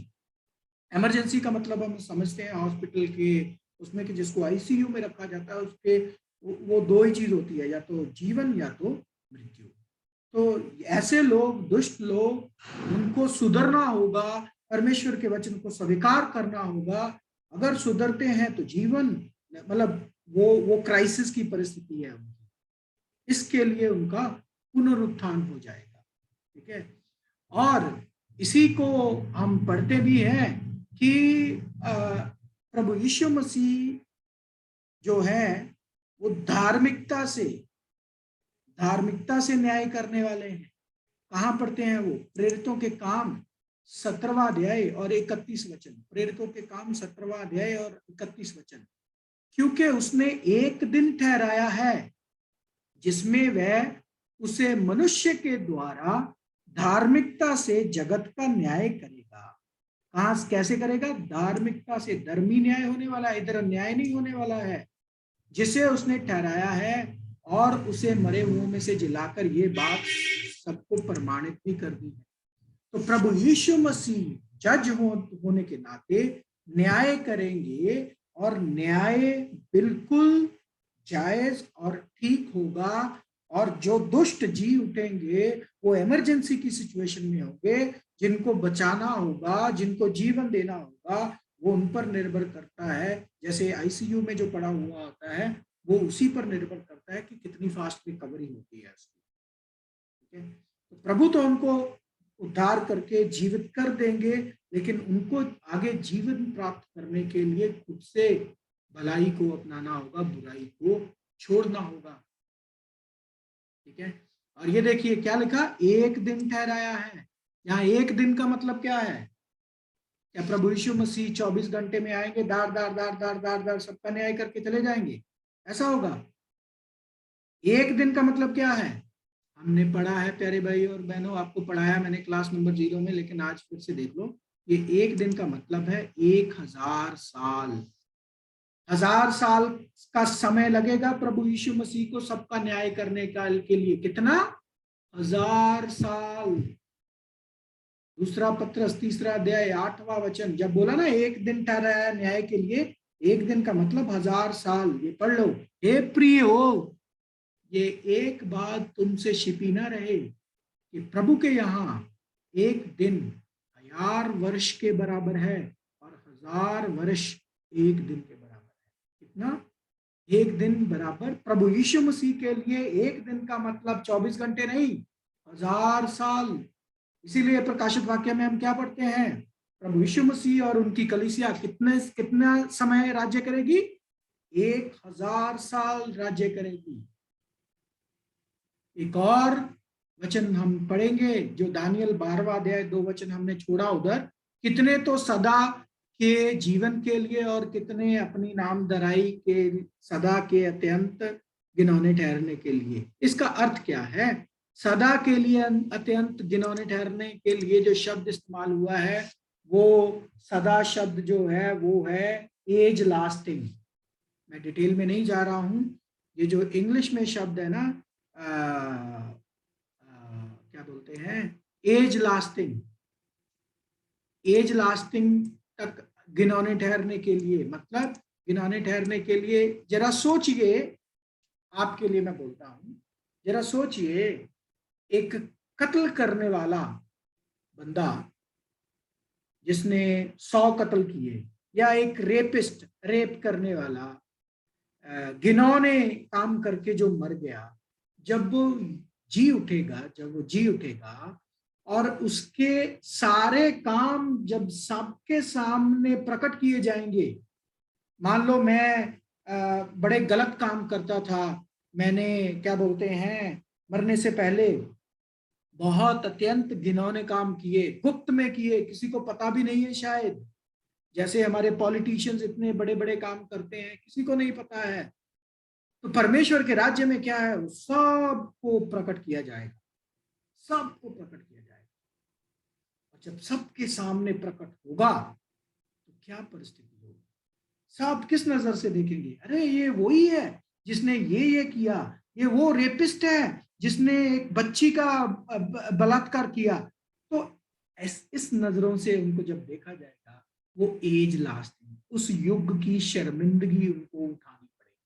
इमरजेंसी का मतलब हम समझते हैं हॉस्पिटल के उसमें कि जिसको आईसीयू में रखा जाता है, उसके वो 2 ही चीज होती है, या तो जीवन या तो मृत्यु। तो ऐसे लोग, दुष्ट लोग, उनको सुधरना होगा, परमेश्वर के वचन को स्वीकार करना होगा। अगर सुधरते हैं तो जीवन, मतलब वो क्राइसिस की परिस्थिति है उनकी, इसके लिए उनका पुनरुत्थान हो जाएगा। ठीक है, और इसी को हम पढ़ते भी हैं कि प्रभु यीशु मसीह जो है वो धार्मिकता से न्याय करने वाले हैं। कहाँ पढ़ते हैं वो? प्रेरितों के काम 17वां अध्याय और 31 वचन। प्रेरितों के काम 17वां अध्याय और 31 वचन। क्योंकि उसने एक दिन ठहराया है जिसमें वह उसे मनुष्य के द्वारा धार्मिकता से जगत का न्याय करेगा। कहां कैसे करेगा? धार्मिकता से। धर्मी न्याय होने वाला है, इधर अन्याय नहीं होने वाला है। जिसे उसने ठहराया है और उसे मरे हुओं में से जिलाकर ये बात सबको प्रमाणित भी कर दी है। तो प्रभु यीशु मसीह जज होने के नाते न्याय करेंगे, और न्याय बिल्कुल जायज और ठीक होगा। और जो दुष्ट जी उठेंगे वो इमरजेंसी की सिचुएशन में होंगे, जिनको बचाना होगा, जिनको जीवन देना होगा, वो उन पर निर्भर करता है। जैसे आईसीयू में जो पड़ा हुआ होता है, वो उसी पर निर्भर करता है कि कितनी फास्ट रिकवरी होती है उसकी। ठीक है, तो प्रभु तो उनको उद्धार करके जीवित कर देंगे, लेकिन उनको आगे जीवन प्राप्त करने के लिए खुद से भलाई को अपनाना होगा, बुराई को छोड़ना होगा। ठीक है, और ये देखिए क्या लिखा, एक दिन ठहराया है। यहाँ एक दिन का मतलब क्या है? क्या प्रभु यीशु मसीह 24 घंटे में आएंगे, दार दार दार दार दार दार सबका न्याय करके चले जाएंगे? ऐसा होगा? एक दिन का मतलब क्या है? हमने पढ़ा है प्यारे भाई और बहनों, आपको पढ़ाया मैंने क्लास नंबर 0 में, लेकिन आज फिर से देख लो। ये एक दिन का मतलब है 1000 साल। 1000 साल का समय लगेगा प्रभु यीशु मसीह को सबका न्याय करने का के लिए। कितना? 1000 साल। दूसरा पत्रस 3रा अध्याय 8वां वचन, जब बोला ना एक दिन ठहराया न्याय के लिए, एक दिन का मतलब 1000 साल। ये पढ़ लो, हे प्रिय हो, ये एक बात तुमसे छिपी ना रहे कि प्रभु के यहाँ एक दिन 1000 वर्ष के बराबर है और 1000 वर्ष एक दिन के बराबर है। कितना? एक दिन बराबर। प्रभु यीशु मसीह के लिए एक दिन का मतलब 24 घंटे नहीं, 1000 साल। इसीलिए प्रकाशित वाक्य में हम क्या पढ़ते हैं? प्रभु यीशु मसीह और उनकी कलीसिया कितना समय राज्य करेगी? 1000 साल राज्य करेगी। एक और वचन हम पढ़ेंगे जो दानियल 12वां अध्याय 2 वचन हमने छोड़ा उधर। कितने तो सदा के जीवन के लिए और कितने अपनी नामधराई के सदा के अत्यंत गिनौने ठहरने के लिए। इसका अर्थ क्या है? सदा के लिए अत्यंत गिनौने ठहरने के लिए जो शब्द इस्तेमाल हुआ है वो सदा शब्द जो है वो है एज लास्टिंग। मैं डिटेल में नहीं जा रहा हूं। ये जो इंग्लिश में शब्द है ना, क्या बोलते हैं, एज लास्टिंग। एज लास्टिंग तक गिनौने ठहरने के लिए, मतलब गिनौने ठहरने के लिए जरा सोचिए। आपके लिए मैं बोलता हूं, जरा सोचिए, एक कत्ल करने वाला बंदा जिसने 100 कत्ल किए, या एक रेपिस्ट, रेप करने वाला घिनौने काम करके जो मर गया, जब वो जी उठेगा और उसके सारे काम जब सबके सामने प्रकट किए जाएंगे। मान लो मैं बड़े गलत काम करता था, मैंने क्या बोलते हैं मरने से पहले बहुत अत्यंत घिनौने काम किए, गुप्त में किए, किसी को पता भी नहीं है शायद। जैसे हमारे पॉलिटिशियंस इतने बड़े बड़े काम करते हैं, किसी को नहीं पता है। तो परमेश्वर के राज्य में क्या है? सबको प्रकट किया जाएगा, सबको प्रकट किया जाएगा। और जब सबके सामने प्रकट होगा तो क्या परिस्थिति होगी? सब किस नजर से देखेंगे? अरे ये वही है जिसने ये किया, ये वो रेपिस्ट है जिसने एक बच्ची का बलात्कार किया। तो इस नजरों से उनको जब देखा जाएगा, वो एज लास्टिंग, उस युग की शर्मिंदगी उनको उठानी पड़ेगी।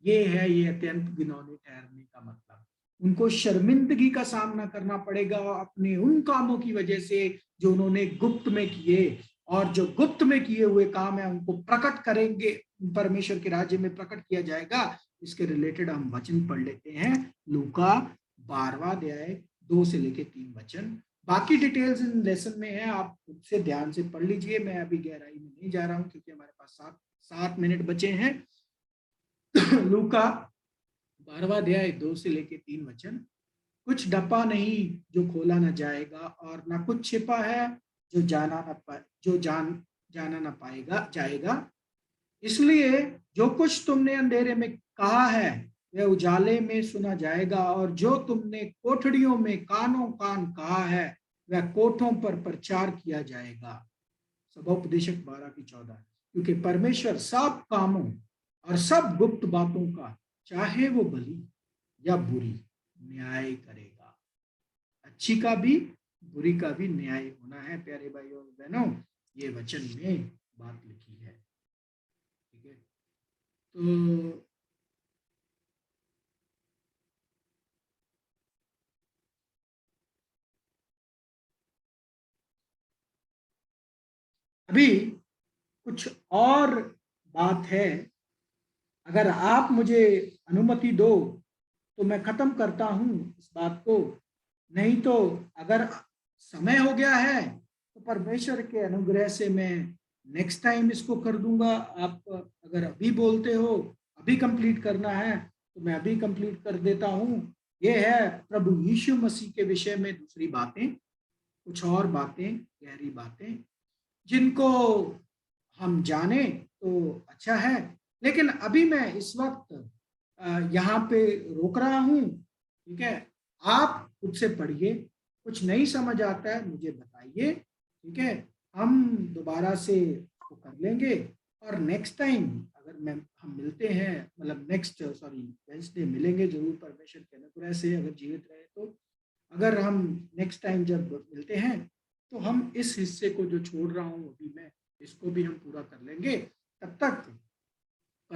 ये है ये अत्यंत गिनौने ठहरने का मतलब। उनको शर्मिंदगी का सामना करना पड़ेगा अपने उन कामों की वजह से जो उन्होंने गुप्त में किए, और जो गुप्त में किए हुए काम है उनको प्रकट करेंगे, परमेश्वर के राज्य में प्रकट किया जाएगा। इसके रिलेटेड हम वचन पढ़ लेते हैं। लूका 12वां अध्याय 2 से लेके 3 वचन। बाकी डिटेल्स इन लेसन में है, आप खुद से ध्यान से पढ़ लीजिए। मैं अभी गहराई में नहीं जा रहा हूं क्योंकि हमारे पास 7 मिनट बचे हैं। लूका 12वां अध्याय 2 से लेके 3 वचन। कुछ डपा नहीं जो खोला न जाएगा, और ना कुछ छिपा है जो जाना न पाएगा जाएगा। इसलिए जो कुछ तुमने अंधेरे में कहा है वह उजाले में सुना जाएगा, और जो तुमने कोठड़ियों में कानों कान कहा है वह कोठों पर प्रचार किया जाएगा। सभोपदेशक 12 की 14। क्योंकि परमेश्वर सब कामों और सब गुप्त बातों का, चाहे वो भली या बुरी, न्याय करेगा। अच्छी का भी बुरी का भी न्याय होना है। प्यारे भाई और बहनों, ये वचन में बात लिखी है। ठीक है, तो अभी कुछ और बात है। अगर आप मुझे अनुमति दो तो मैं खत्म करता हूं इस बात को। नहीं तो अगर समय हो गया है तो परमेश्वर के अनुग्रह से मैं नेक्स्ट टाइम इसको कर दूंगा। आप अगर अभी बोलते हो अभी कंप्लीट करना है तो मैं अभी कंप्लीट कर देता हूं। ये है प्रभु यीशु मसीह के विषय में दूसरी बातें, कुछ और बातें, गहरी बातें जिनको हम जाने तो अच्छा है। लेकिन अभी मैं इस वक्त यहाँ पे रोक रहा हूँ। ठीक है, आप खुद से पढ़िए, कुछ नहीं समझ आता है मुझे बताइए। ठीक है, हम दोबारा से वो कर लेंगे। और नेक्स्ट टाइम अगर मैं हम मिलते हैं, मतलब नेक्स्ट वेंसडे मिलेंगे जरूर परमेश्वर के अनुग्रह से, अगर जीवित रहे तो। अगर हम नेक्स्ट टाइम जब मिलते हैं तो हम इस हिस्से को जो छोड़ रहा हूँ अभी मैं, इसको भी हम पूरा कर लेंगे। तब तक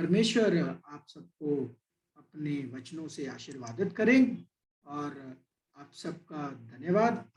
परमेश्वर आप सबको अपने वचनों से आशीर्वादित करें और आप सबका धन्यवाद।